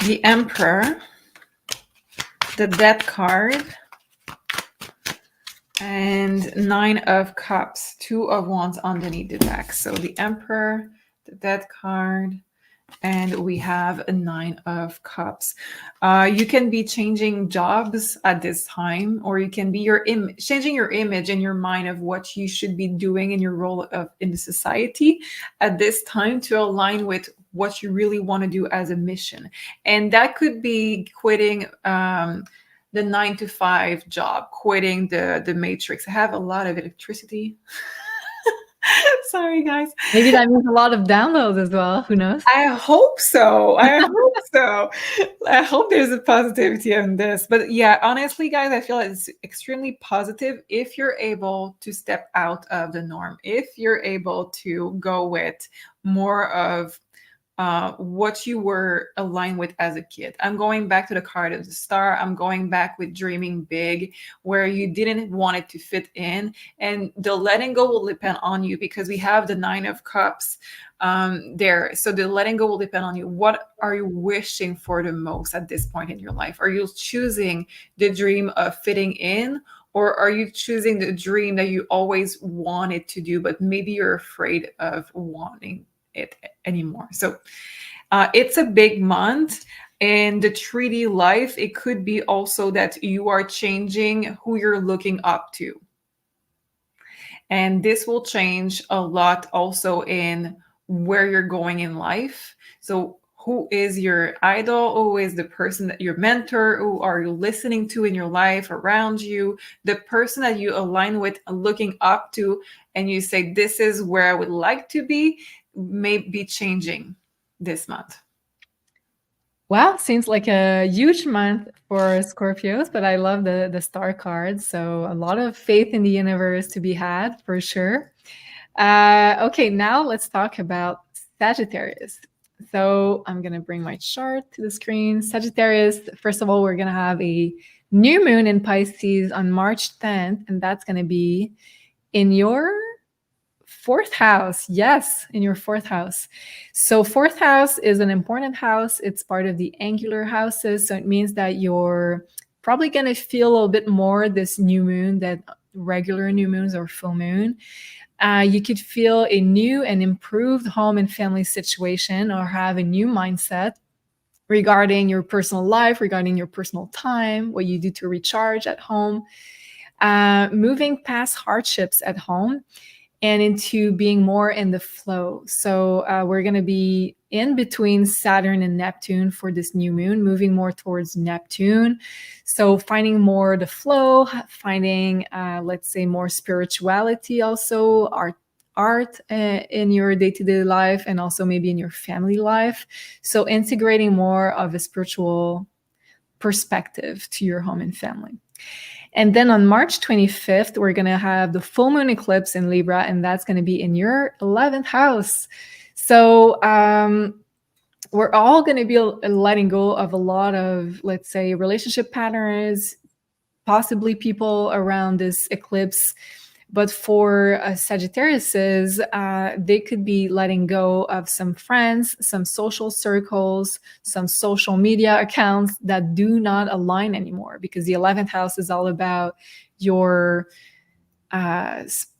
The Emperor, the Death card, and 9 of Cups, 2 of Wands underneath the deck. So the Emperor, the Death card, And we have a 9 of Cups. You can be changing jobs at this time, or you can be changing your image in your mind of what you should be doing in your role in the society at this time to align with what you really want to do as a mission. And that could be quitting the 9 to 5 job, quitting the matrix. I have a lot of electricity. Sorry, guys. Maybe that means a lot of downloads as well. Who knows? I hope so. I hope so. I hope there's a positivity in this. But yeah, honestly, guys, I feel it's extremely positive if you're able to step out of the norm, if you're able to go with more of what you were aligned with as a kid. I'm going back to the card of the star. I'm going back with dreaming big, where you didn't want it to fit in. And the letting go will depend on you, because we have the 9 of Cups there. So the letting go will depend on you. What are you wishing for the most at this point in your life? Are you choosing the dream of fitting in? Or are you choosing the dream that you always wanted to do, but maybe you're afraid of wanting it anymore? So it's a big month. In the 3D life, it could be also that you are changing who you're looking up to. And this will change a lot also in where you're going in life. So who is your idol? Who is the person that your mentor? Who are you listening to in your life around you? The person that you align with, looking up to, and you say, this is where I would like to be, may be changing this month. Wow, seems like a huge month for Scorpios, but I love the star cards. So a lot of faith in the universe to be had for sure. Okay, now let's talk about Sagittarius. So I'm going to bring my chart to the screen. Sagittarius, first of all, we're going to have a new moon in Pisces on March 10th, and that's going to be in your 4th house. Yes, in your 4th house. So 4th house is an important house. It's part of the angular houses. So it means that you're probably going to feel a little bit more this new moon than regular new moons or full moon. You could feel a new and improved home and family situation, or have a new mindset regarding your personal life, regarding your personal time, what you do to recharge at home, moving past hardships at home and into being more in the flow. So we're going to be in between Saturn and Neptune for this new moon, moving more towards Neptune. So finding more the flow, finding, let's say, more spirituality, also art in your day-to-day life, and also maybe in your family life. So integrating more of a spiritual perspective to your home and family. And then on March 25th, we're going to have the full moon eclipse in Libra, and that's going to be in your 11th house. So we're all going to be letting go of a lot of, let's say, relationship patterns, possibly people around this eclipse. But for Sagittariuses, they could be letting go of some friends, some social circles, some social media accounts that do not align anymore, because the 11th house is all about your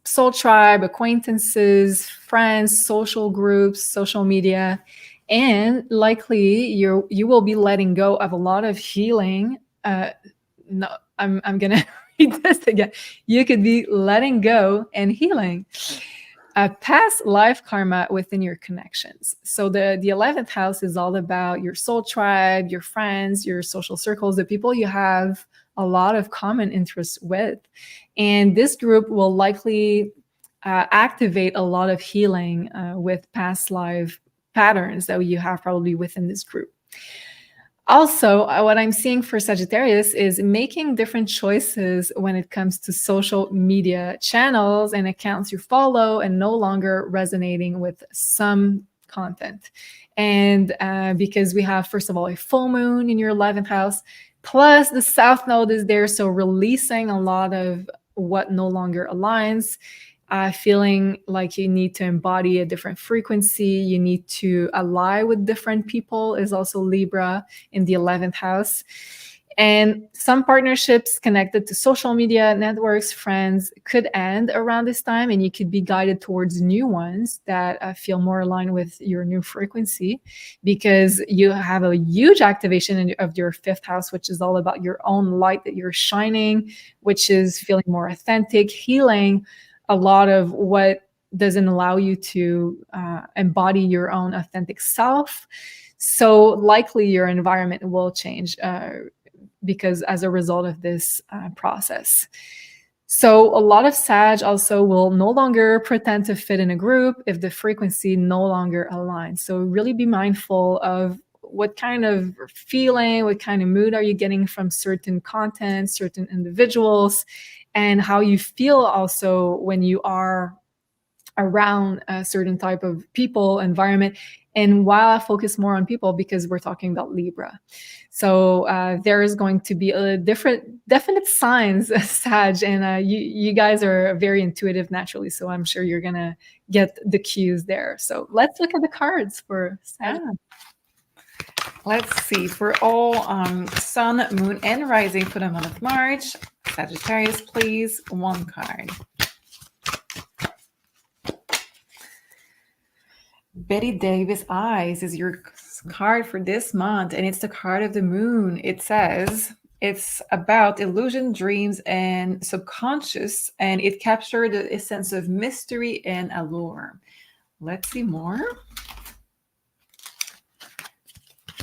soul tribe, acquaintances, friends, social groups, social media. And likely you will be letting go of a lot of healing. No, I'm going to read this again. You could be letting go and healing past life karma within your connections. So the 11th house is all about your soul tribe, your friends, your social circles, the people you have a lot of common interests with. And this group will likely activate a lot of healing with past life patterns that you have probably within this group. Also, what I'm seeing for Sagittarius is making different choices when it comes to social media channels and accounts you follow, and no longer resonating with some content. And because we have, first of all, a full moon in your 11th house, plus the South Node is there, so releasing a lot of what no longer aligns. Feeling like you need to embody a different frequency, you need to ally with different people, is also Libra in the 11th house. And some partnerships connected to social media, networks, friends could end around this time, and you could be guided towards new ones that feel more aligned with your new frequency, because you have a huge activation of your fifth house, which is all about your own light that you're shining, which is feeling more authentic, healing a lot of what doesn't allow you to embody your own authentic self. So likely your environment will change because as a result of this process. So a lot of Sag also will no longer pretend to fit in a group if the frequency no longer aligns. So really be mindful of what kind of feeling, what kind of mood are you getting from certain content, certain individuals, and how you feel also when you are around a certain type of people, environment. And while I focus more on people, because we're talking about Libra. So there is going to be a definite signs, Sag, and you guys are very intuitive naturally. So I'm sure you're going to get the cues there. So let's look at the cards for Sag. Let's see, for all sun, moon, and rising for the month of March. Sagittarius, please, one card. Betty Davis Eyes is your card for this month, and it's the card of the moon. It says it's about illusion, dreams, and subconscious, and it captured a sense of mystery and allure. Let's see more.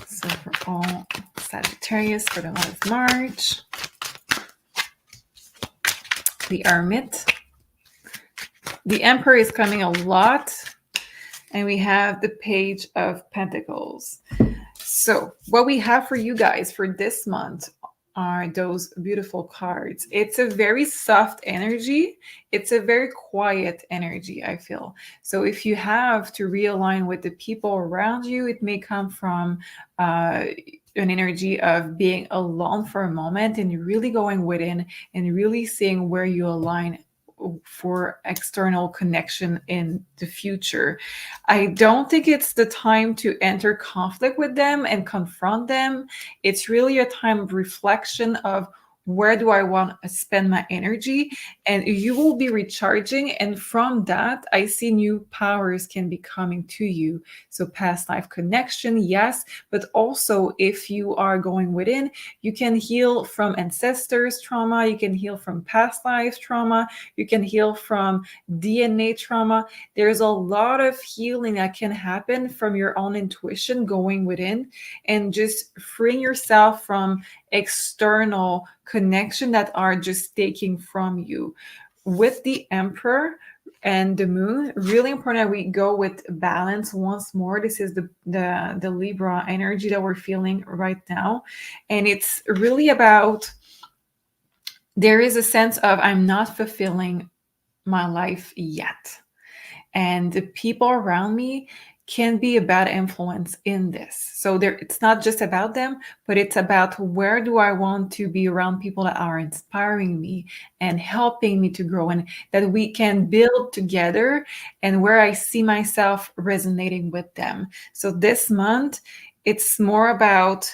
So for all Sagittarius for the month of March, the Hermit. The Emperor is coming a lot. And we have the Page of Pentacles. So what we have for you guys for this month are those beautiful cards. It's a very soft energy. It's a very quiet energy, I feel. So if you have to realign with the people around you, it may come from an energy of being alone for a moment and really going within and really seeing where you align for external connection in the future. I don't think it's the time to enter conflict with them and confront them. It's really a time of reflection of where do I want to spend my energy, and you will be recharging. And from that, I see new powers can be coming to you. So past life connection, yes, but also if you are going within, you can heal from ancestors trauma, you can heal from past life trauma, you can heal from DNA trauma. There's a lot of healing that can happen from your own intuition going within and just freeing yourself from external connection that are just taking from you. With the Emperor and the Moon, really important that we go with balance once more. This is the Libra energy that we're feeling right now, and it's really about, there is a sense of I'm not fulfilling my life yet, and the people around me can be a bad influence in this. So it's not just about them, but it's about where do I want to be around people that are inspiring me and helping me to grow, and that we can build together, and where I see myself resonating with them. So this month, it's more about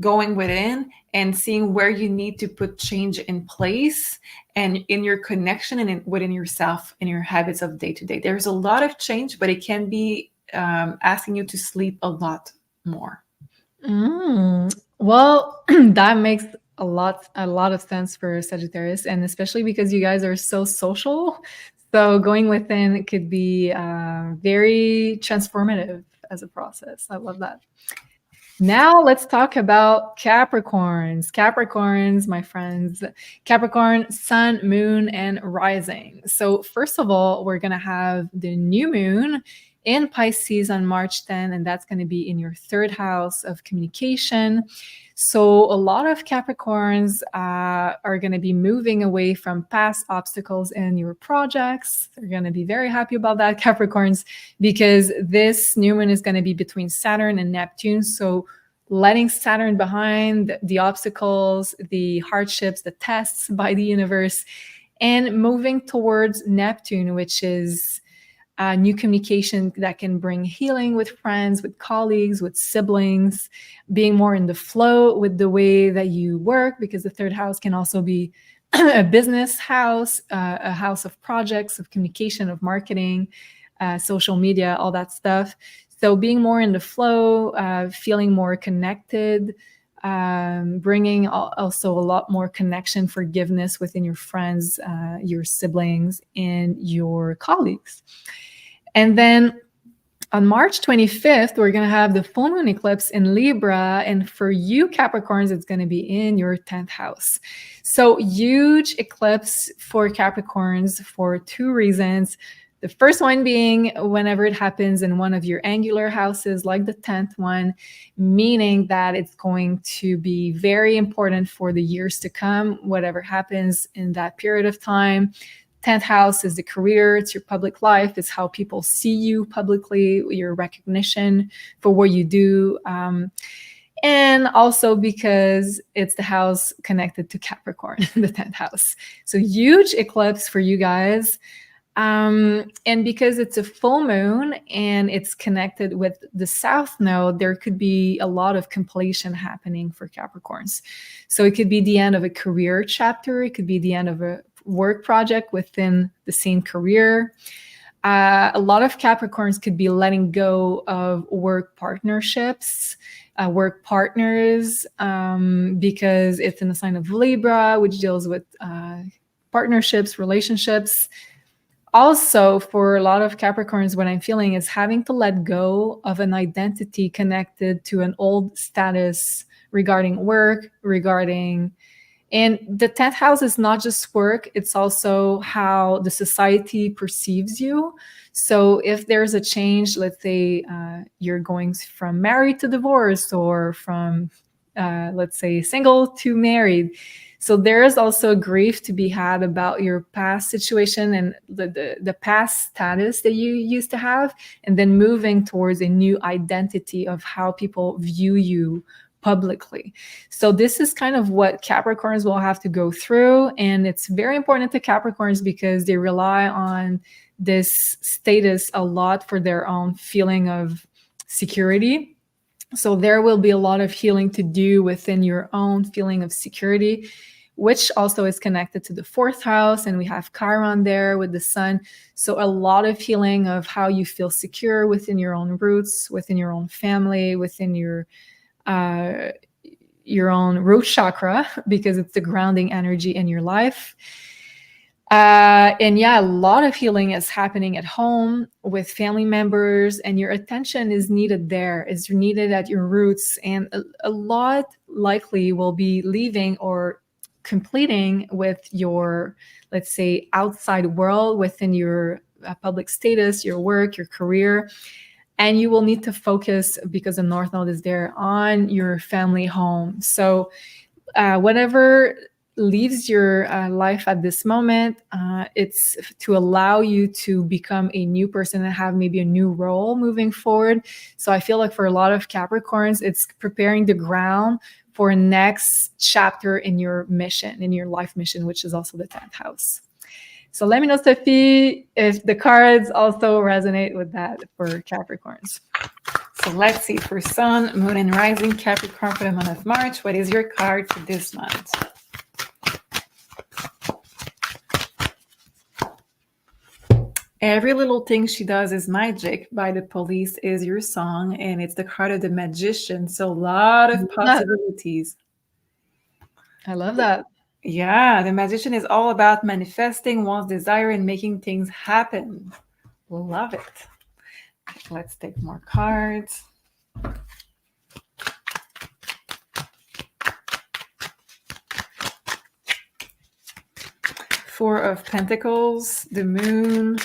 going within and seeing where you need to put change in place and in your connection and within yourself and your habits of day to day. There's a lot of change, but it can be asking you to sleep a lot more. Well, that makes a lot of sense for Sagittarius, and especially because you guys are so social. So going within could be very transformative as a process. I love that. Now let's talk about Capricorns. Capricorns, my friends. Capricorn, sun, moon, and rising. So first of all, we're going to have the new moon in Pisces on March 10, and that's going to be in your third house of communication. So a lot of Capricorns are going to be moving away from past obstacles in your projects. They're going to be very happy about that, Capricorns, because this new moon is going to be between Saturn and Neptune. So letting Saturn behind, the obstacles, the hardships, the tests by the universe, and moving towards Neptune, which is new communication that can bring healing with friends, with colleagues, with siblings, being more in the flow with the way that you work, because the third house can also be a business house, a house of projects, of communication, of marketing, social media, all that stuff. So being more in the flow, feeling more connected, bringing also a lot more connection, forgiveness within your friends, your siblings, and your colleagues. And then on March 25th, we're going to have the full moon eclipse in Libra. And for you Capricorns, it's going to be in your 10th house. So huge eclipse for Capricorns for two reasons. The first one being whenever it happens in one of your angular houses, like the 10th one, meaning that it's going to be very important for the years to come, whatever happens in that period of time. 10th house is the career, it's your public life, it's how people see you publicly, your recognition for what you do. And also because it's the house connected to Capricorn, the 10th house. So huge eclipse for you guys. And because it's a full moon and it's connected with the south node, there could be a lot of completion happening for Capricorns. So it could be the end of a career chapter. It could be the end of a work project within the same career. A lot of Capricorns could be letting go of work partnerships, work partners, because it's in the sign of Libra, which deals with partnerships, relationships. Also, for a lot of Capricorns, what I'm feeling is having to let go of an identity connected to an old status regarding work, and the 10th house is not just work, it's also how the society perceives you. So if there's a change, let's say you're going from married to divorce, or from, let's say, single to married. So there is also grief to be had about your past situation and the past status that you used to have, and then moving towards a new identity of how people view you publicly. So this is kind of what Capricorns will have to go through. And it's very important to Capricorns because they rely on this status a lot for their own feeling of security. So there will be a lot of healing to do within your own feeling of security, which also is connected to the 4th house. And we have Chiron there with the sun. So a lot of healing of how you feel secure within your own roots, within your own family, within your own root chakra, because it's the grounding energy in your life. And yeah, a lot of healing is happening at home with family members, and your attention is needed there, is needed at your roots. And a lot likely will be leaving or completing with your, let's say, outside world within your public status, your work, your career. And you will need to focus, because the North Node is there, on your family home. So whatever leaves your life at this moment, it's to allow you to become a new person and have maybe a new role moving forward. So I feel like for a lot of Capricorns, it's preparing the ground for a next chapter in your mission, in your life mission, which is also the 10th house. So let me know, Sophie, if the cards also resonate with that for Capricorns. So let's see, for Sun, Moon, and Rising Capricorn for the month of March, what is your card for this month? Every Little Thing She Does Is Magic by The Police is your song, and it's the card of the Magician. So a lot of possibilities. I love that. Yeah, the Magician is all about manifesting one's desire and making things happen. Love it. Let's take more cards. Four of Pentacles, the Moon,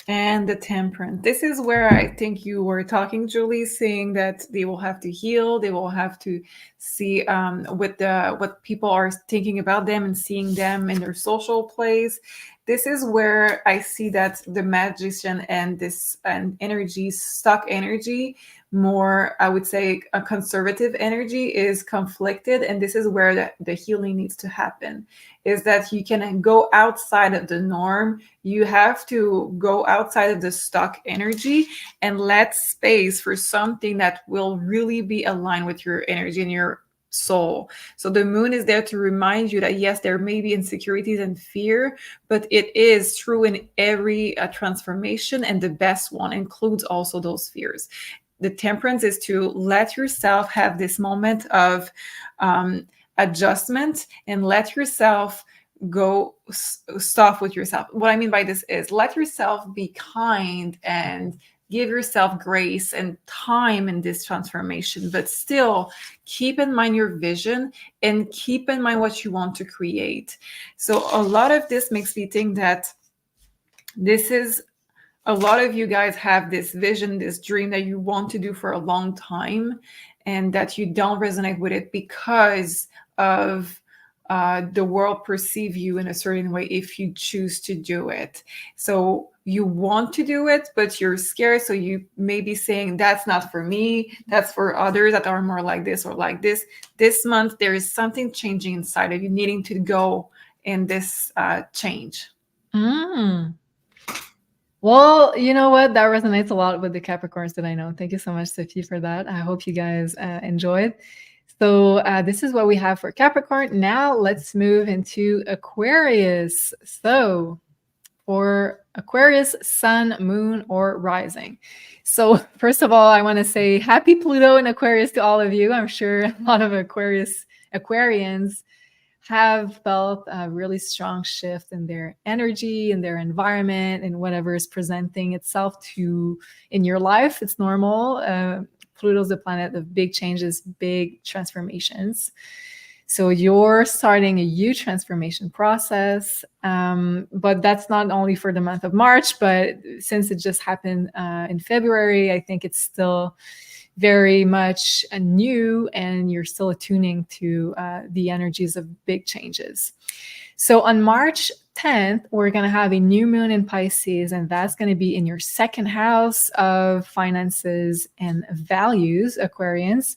and the Temperance. This is where I think you were talking, Julie, saying that they will have to heal. They will have to see what people are thinking about them and seeing them in their social place. This is where I see that the Magician and this energy, stuck energy, more, I would say, a conservative energy is conflicted. And this is where the healing needs to happen, is that you can go outside of the norm. You have to go outside of the stock energy and let space for something that will really be aligned with your energy and your soul. So the moon is there to remind you that yes, there may be insecurities and fear, but it is true in every transformation, and the best one includes also those fears. The temperance is to let yourself have this moment of adjustment and let yourself go soft with yourself. What I mean by this is let yourself be kind and give yourself grace and time in this transformation, but still keep in mind your vision and keep in mind what you want to create. So a lot of this makes me think that this is, a lot of you guys have this vision, this dream that you want to do for a long time, and that you don't resonate with it because of the world perceive you in a certain way if you choose to do it. So you want to do it, but you're scared. So you may be saying, that's not for me. That's for others that are more like this or like this. This month, there is something changing inside of you, needing to go in this change. Well, you know what? That resonates a lot with the Capricorns that I know. Thank you so much, Sophie, for that. I hope you guys enjoyed. So this is what we have for Capricorn. Now let's move into Aquarius. So for Aquarius, sun, moon, or rising. So first of all, I want to say happy Pluto in Aquarius to all of you. I'm sure a lot of Aquarians have felt a really strong shift in their energy, in their environment, and whatever is presenting itself to in your life. It's normal. Pluto's the planet of big changes, big transformations. So you're starting a huge transformation process, but that's not only for the month of March, but since it just happened in February, I think it's still very much new, and you're still attuning to the energies of big changes. So on March 10th, we're going to have a new moon in Pisces, and that's going to be in your second house of finances and values, Aquarians.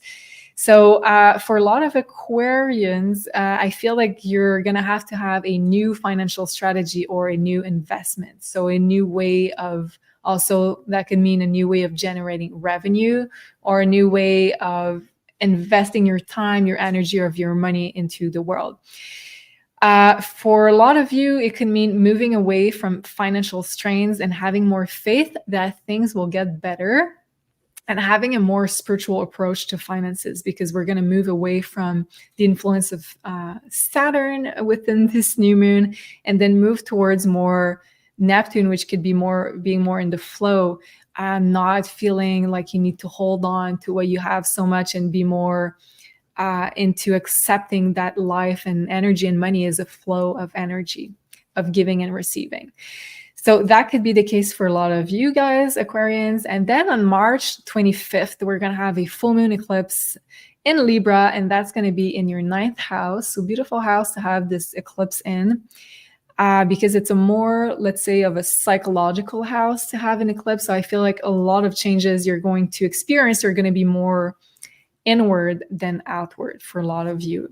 So for a lot of Aquarians, I feel like you're going to have a new financial strategy or a new investment. So a new way of, also that could mean a new way of generating revenue or a new way of investing your time, your energy, or your money into the world. For a lot of you, it could mean moving away from financial strains and having more faith that things will get better, and having a more spiritual approach to finances, because we're going to move away from the influence of Saturn within this new moon and then move towards more Neptune, which could be being more in the flow, and not feeling like you need to hold on to what you have so much, and be more into accepting that life and energy and money is a flow of energy, of giving and receiving. So that could be the case for a lot of you guys, Aquarians. And then on March 25th, we're going to have a full moon eclipse in Libra, and that's going to be in your 9th house. So beautiful house to have this eclipse in, because it's a more, let's say, of a psychological house to have an eclipse. So I feel like a lot of changes you're going to experience are going to be more inward than outward for a lot of you.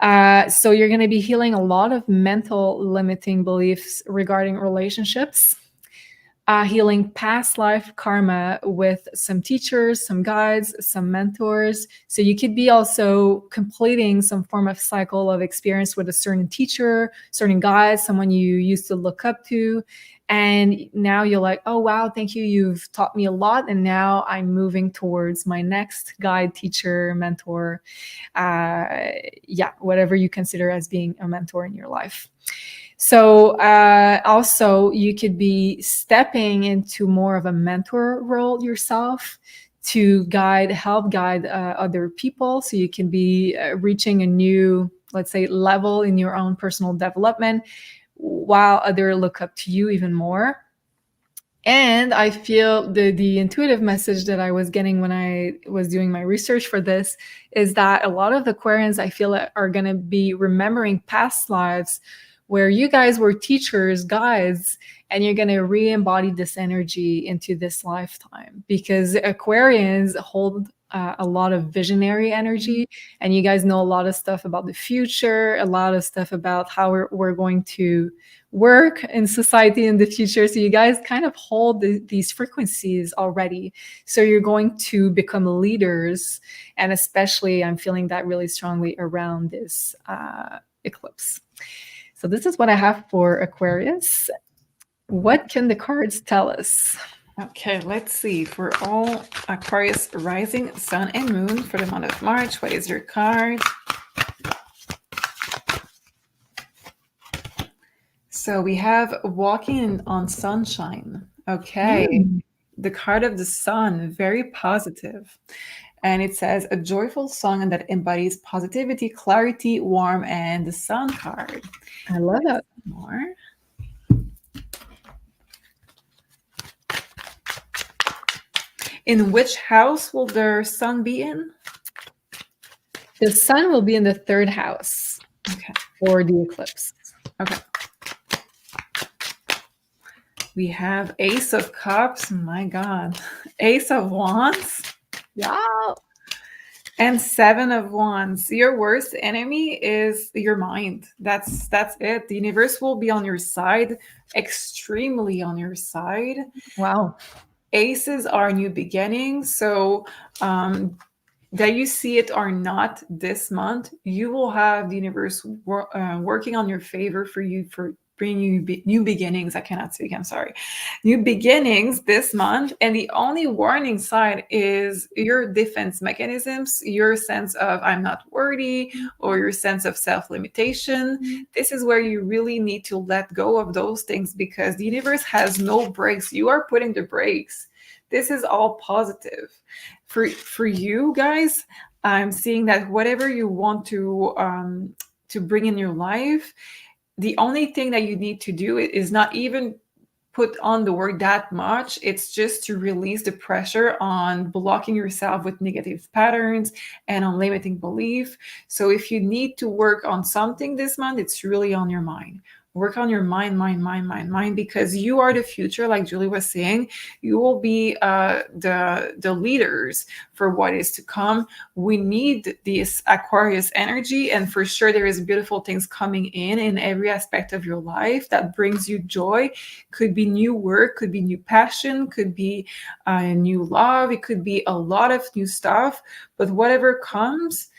So you're going to be healing a lot of mental limiting beliefs regarding relationships, healing past life karma with some teachers, some guides, some mentors. So you could be also completing some form of cycle of experience with a certain teacher, certain guide, someone you used to look up to. And now you're like, oh, wow, thank you. You've taught me a lot. And now I'm moving towards my next guide, teacher, mentor. Whatever you consider as being a mentor in your life. So also you could be stepping into more of a mentor role yourself to help guide other people. So you can be reaching a new, let's say, level in your own personal development, while others look up to you even more. And I feel the intuitive message that I was getting when I was doing my research for this is that a lot of Aquarians, I feel, are going to be remembering past lives where you guys were teachers, guides, and you're going to re-embody this energy into this lifetime, because Aquarians hold a lot of visionary energy, and you guys know a lot of stuff about the future, a lot of stuff about how we're going to work in society in the future. So you guys kind of hold these frequencies already. So you're going to become leaders. And especially I'm feeling that really strongly around this eclipse. So this is what I have for Aquarius. What can the cards tell us? Okay, let's see. For all Aquarius rising, sun, and moon for the month of March, what is your card? So we have walking on sunshine. Okay. The card of the sun, very positive. And it says a joyful song that embodies positivity, clarity, warmth, and the sun card. I love that. More. In which house will the sun be in? The sun will be in the 3rd house. Okay. For the eclipse. Okay. We have Ace of Cups. My God. Ace of Wands. Yeah. And 7 of Wands. Your worst enemy is your mind. That's it. The universe will be on your side, extremely on your side. Wow. Aces are new beginnings. So that you see it or not this month, you will have the universe working on your favor for you, for bringing you new beginnings. I cannot speak, I'm sorry. New beginnings this month. And the only warning sign is your defense mechanisms, your sense of I'm not worthy, or your sense of self-limitation. This is where you really need to let go of those things, because the universe has no brakes. You are putting the brakes. This is all positive. For you guys, I'm seeing that whatever you want to bring in your life, the only thing that you need to do is not even put on the work that much. It's just to release the pressure on blocking yourself with negative patterns and on limiting belief. So if you need to work on something this month, it's really on your mind. Work on your mind, because you are the future. Like Julie was saying, you will be the leaders for what is to come. We need this Aquarius energy, and for sure there is beautiful things coming in every aspect of your life that brings you joy. Could be new work, could be new passion, could be new love. It could be a lot of new stuff, but whatever comes,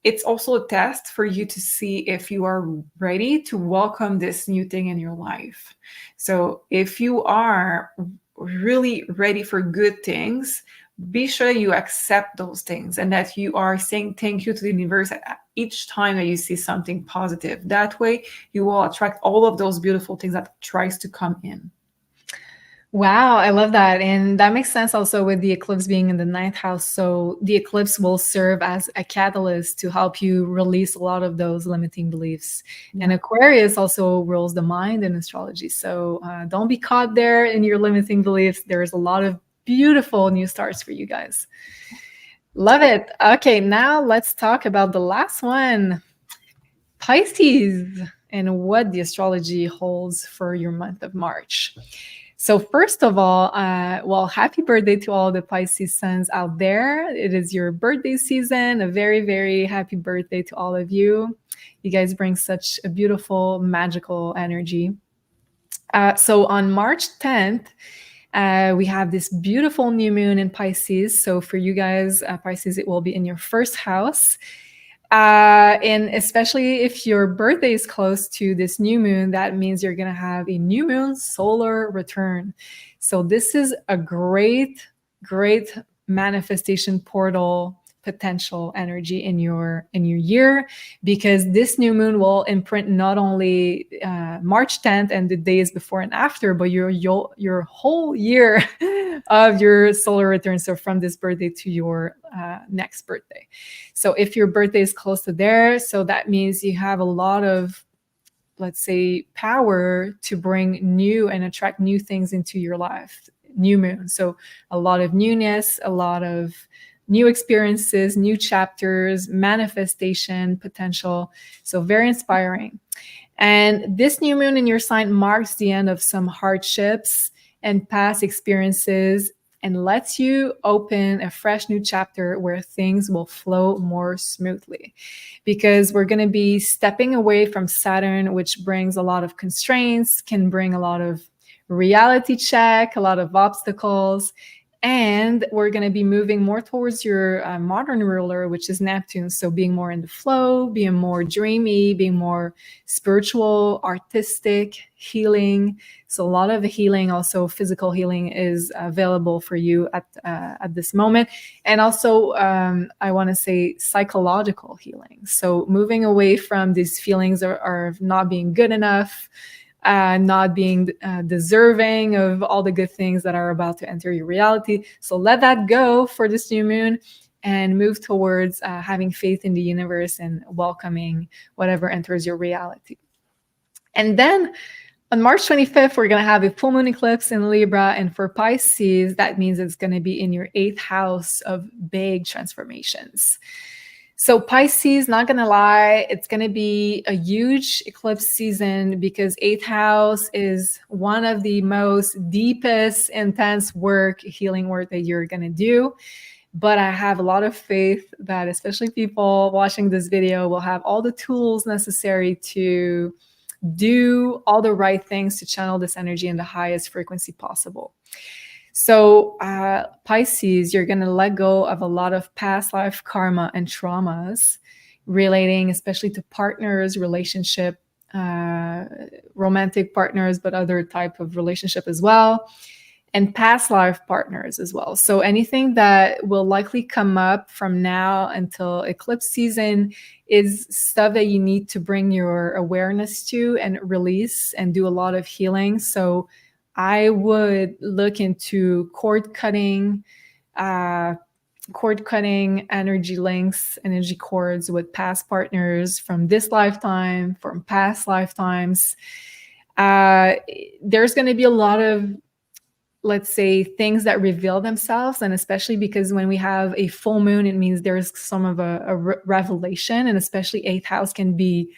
it's also a test for you to see if you are ready to welcome this new thing in your life. So if you are really ready for good things, be sure you accept those things and that you are saying thank you to the universe each time that you see something positive. That way you will attract all of those beautiful things that tries to come in. Wow, I love that. And that makes sense also with the eclipse being in the 9th house. So the eclipse will serve as a catalyst to help you release a lot of those limiting beliefs. Yeah. And Aquarius also rules the mind in astrology. So don't be caught there in your limiting beliefs. There's a lot of beautiful new starts for you guys. Love it. Okay, now let's talk about the last one, Pisces, and what the astrology holds for your month of March. So first of all, well, happy birthday to all the Pisces suns out there. It is your birthday season. A very, very happy birthday to all of you. You guys bring such a beautiful, magical energy. So on March 10th, we have this beautiful new moon in Pisces. So for you guys, Pisces, it will be in your 1st house. And especially if your birthday is close to this new moon, that means you're going to have a new moon solar return. So this is a great, great manifestation portal potential energy in your year, because this new moon will imprint not only March 10th and the days before and after, but your whole year of your solar return. So from this birthday to your next birthday. So if your birthday is close to there, so that means you have a lot of, let's say, power to bring new and attract new things into your life. New moon. So a lot of newness, a lot of new experiences, new chapters, manifestation potential. So very inspiring. And this new moon in your sign marks the end of some hardships and past experiences and lets you open a fresh new chapter where things will flow more smoothly. Because we're going to be stepping away from Saturn, which brings a lot of constraints, can bring a lot of reality check, a lot of obstacles. And we're going to be moving more towards your modern ruler, which is Neptune. So being more in the flow, being more dreamy, being more spiritual, artistic, healing. So a lot of healing, also physical healing, is available for you at this moment. And also, I want to say psychological healing. So moving away from these feelings of not being good enough, not being deserving of all the good things that are about to enter your reality. So let that go for this new moon and move towards having faith in the universe and welcoming whatever enters your reality. And then on March 25th, we're going to have a full moon eclipse in Libra. And for Pisces, that means it's going to be in your 8th house of big transformations. So Pisces, not going to lie, it's going to be a huge eclipse season because 8th house is one of the most deepest, intense healing work that you're going to do. But I have a lot of faith that especially people watching this video will have all the tools necessary to do all the right things to channel this energy in the highest frequency possible. So Pisces, you're going to let go of a lot of past life karma and traumas relating especially to partners, relationship, romantic partners, but other type of relationship as well, and past life partners as well. So anything that will likely come up from now until eclipse season is stuff that you need to bring your awareness to and release and do a lot of healing. So I would look into cord cutting, energy links, energy cords with past partners from this lifetime, from past lifetimes. There's going to be a lot of, let's say, things that reveal themselves. And especially because when we have a full moon, it means there's some of a revelation. And especially 8th house can be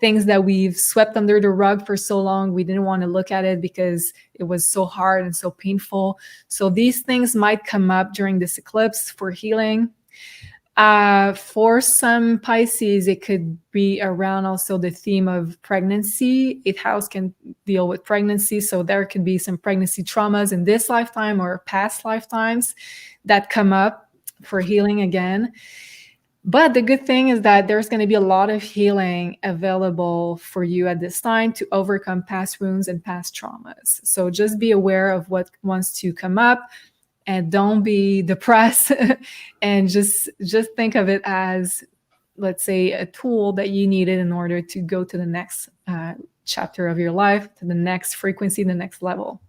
things that we've swept under the rug for so long. We didn't want to look at it because it was so hard and so painful. So these things might come up during this eclipse for healing. For some Pisces, it could be around also the theme of pregnancy. 8th house can deal with pregnancy. So there could be some pregnancy traumas in this lifetime or past lifetimes that come up for healing again. But the good thing is that there's going to be a lot of healing available for you at this time to overcome past wounds and past traumas. So just be aware of what wants to come up and don't be depressed and just think of it as, let's say, a tool that you needed in order to go to the next chapter of your life, to the next frequency, the next level.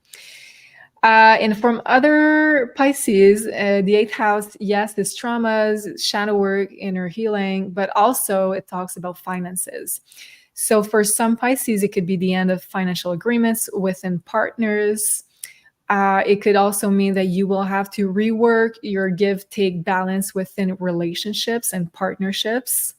And from other Pisces, the 8th house, yes, there's traumas, shadow work, inner healing, but also it talks about finances. So for some Pisces, it could be the end of financial agreements within partners. It could also mean that you will have to rework your give-take balance within relationships and partnerships.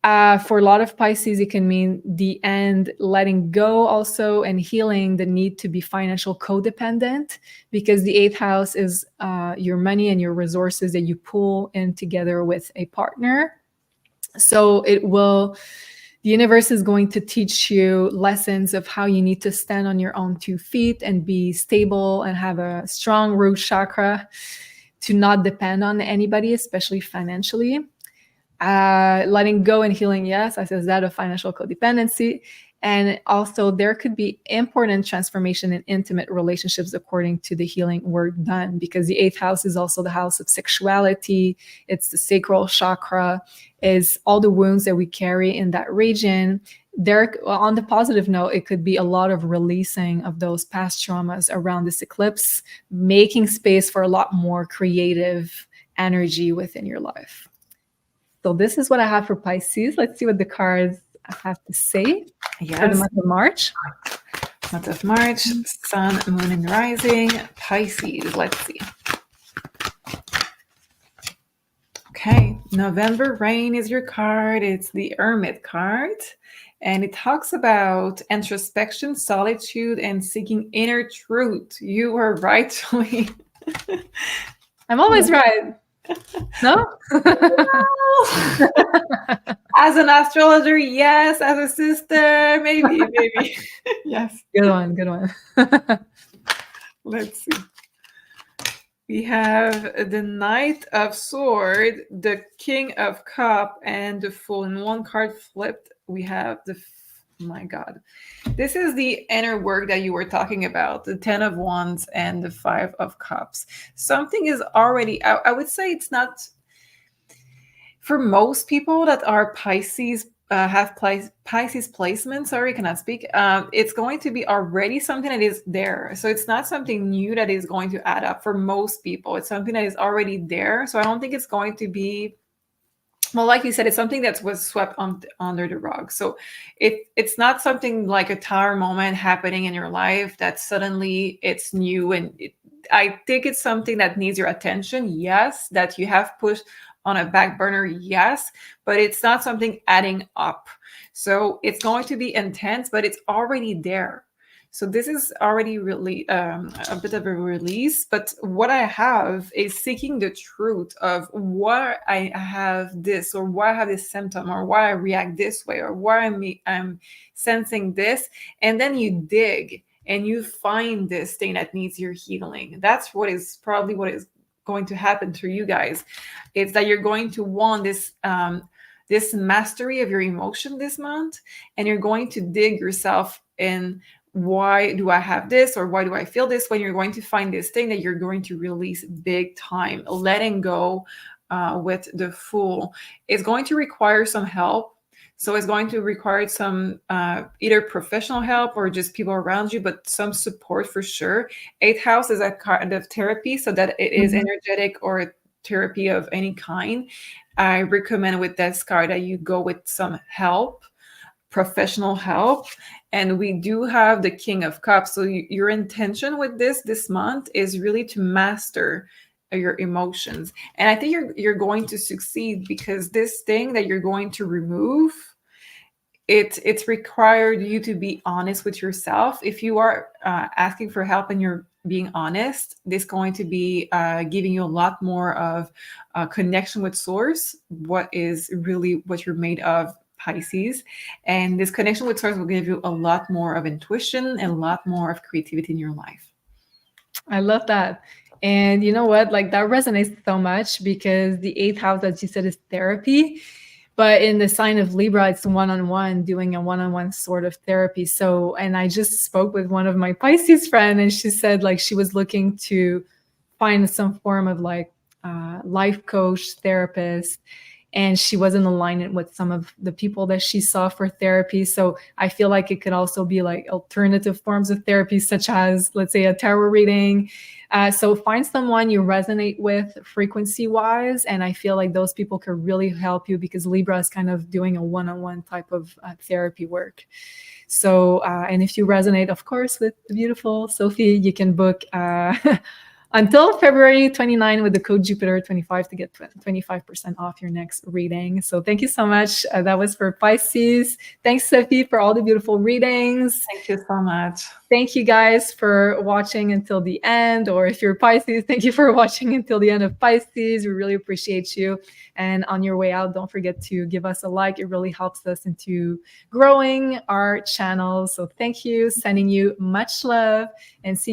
For a lot of Pisces, it can mean the end, letting go also, and healing the need to be financial codependent, because the 8th house is your money and your resources that you pull in together with a partner. So the universe is going to teach you lessons of how you need to stand on your own 2 feet and be stable and have a strong root chakra to not depend on anybody, especially financially. Letting go and healing, yes, I said that of financial codependency. And also there could be important transformation in intimate relationships according to the healing work done, because the 8th house is also the house of sexuality. It's the sacral chakra, is all the wounds that we carry in that region. There, on the positive note, it could be a lot of releasing of those past traumas around this eclipse, making space for a lot more creative energy within your life. So this is what I have for Pisces. Let's see what the cards have to say for the month of March. Month of March, Sun, Moon, and Rising, Pisces. Let's see. Okay, November rain is your card. It's the Hermit card. And it talks about introspection, solitude, and seeking inner truth. You were right, Joey. I'm always right. No? As an astrologer, yes. As a sister, maybe. Yes. Good one, good one. Let's see. We have the Knight of Sword, the King of Cup, and the Fool. In one card flipped, we have the... my God. This is the inner work that you were talking about, the 10 of Wands and the 5 of Cups. Something is already... I would say it's not... For most people that are Pisces, have Pisces placement, sorry, cannot speak, it's going to be already something that is there. So it's not something new that is going to add up for most people. It's something that is already there. So I don't think it's going to be, well, like you said, it's something that was swept under the rug. So it's not something like a tower moment happening in your life that suddenly it's new. And I think it's something that needs your attention. Yes, that you have pushed on a back burner, yes, but it's not something adding up. So it's going to be intense, but it's already there. So this is already really a bit of a release. But what I have is seeking the truth of why I have this, or why I have this symptom, or why I react this way, or why I'm sensing this. And then you dig and you find this thing that needs your healing. That's what is probably what is going to happen to you guys. It's that you're going to want this this mastery of your emotion this month, and you're going to dig yourself in, why do I have this, or why do I feel this? When you're going to find this thing that you're going to release big time. Letting go with the Fool is going to require some help. So it's going to require some either professional help or just people around you, but some support for sure. 8th house is a card of therapy, so that it is energetic or therapy of any kind. I recommend with this card that you go with some help, professional help. And we do have the King of Cups. So your intention with this month is really to master your emotions. And I think you're going to succeed, because this thing that you're going to remove, it's required you to be honest with yourself. If you are asking for help and you're being honest, this is going to be giving you a lot more of connection with source, what is really what you're made of, Pisces. And this connection with source will give you a lot more of intuition and a lot more of creativity in your life. I love that. And you know what? Like, that resonates so much, because the 8th house, as you said, is therapy. But in the sign of Libra, it's one-on-one, doing a one-on-one sort of therapy. So, and I just spoke with one of my Pisces friends, and she said like she was looking to find some form of like life coach, therapist, and she was in alignment with some of the people that she saw for therapy. So I feel like it could also be like alternative forms of therapy, such as, let's say, a tarot reading. So find someone you resonate with frequency-wise, and I feel like those people could really help you, because Libra is kind of doing a one-on-one type of therapy work. So, and if you resonate, of course, with the beautiful Sophie, you can book until February 29 with the code Jupiter25 to get 25% off your next reading. So thank you so much. That was for Pisces. Thanks, Sophie, for all the beautiful readings. Thank you so much. Thank you guys for watching until the end, or if you're Pisces, thank you for watching until the end of Pisces. We really appreciate you. And on your way out, don't forget to give us a like. It really helps us into growing our channel. So thank you, sending you much love, and see you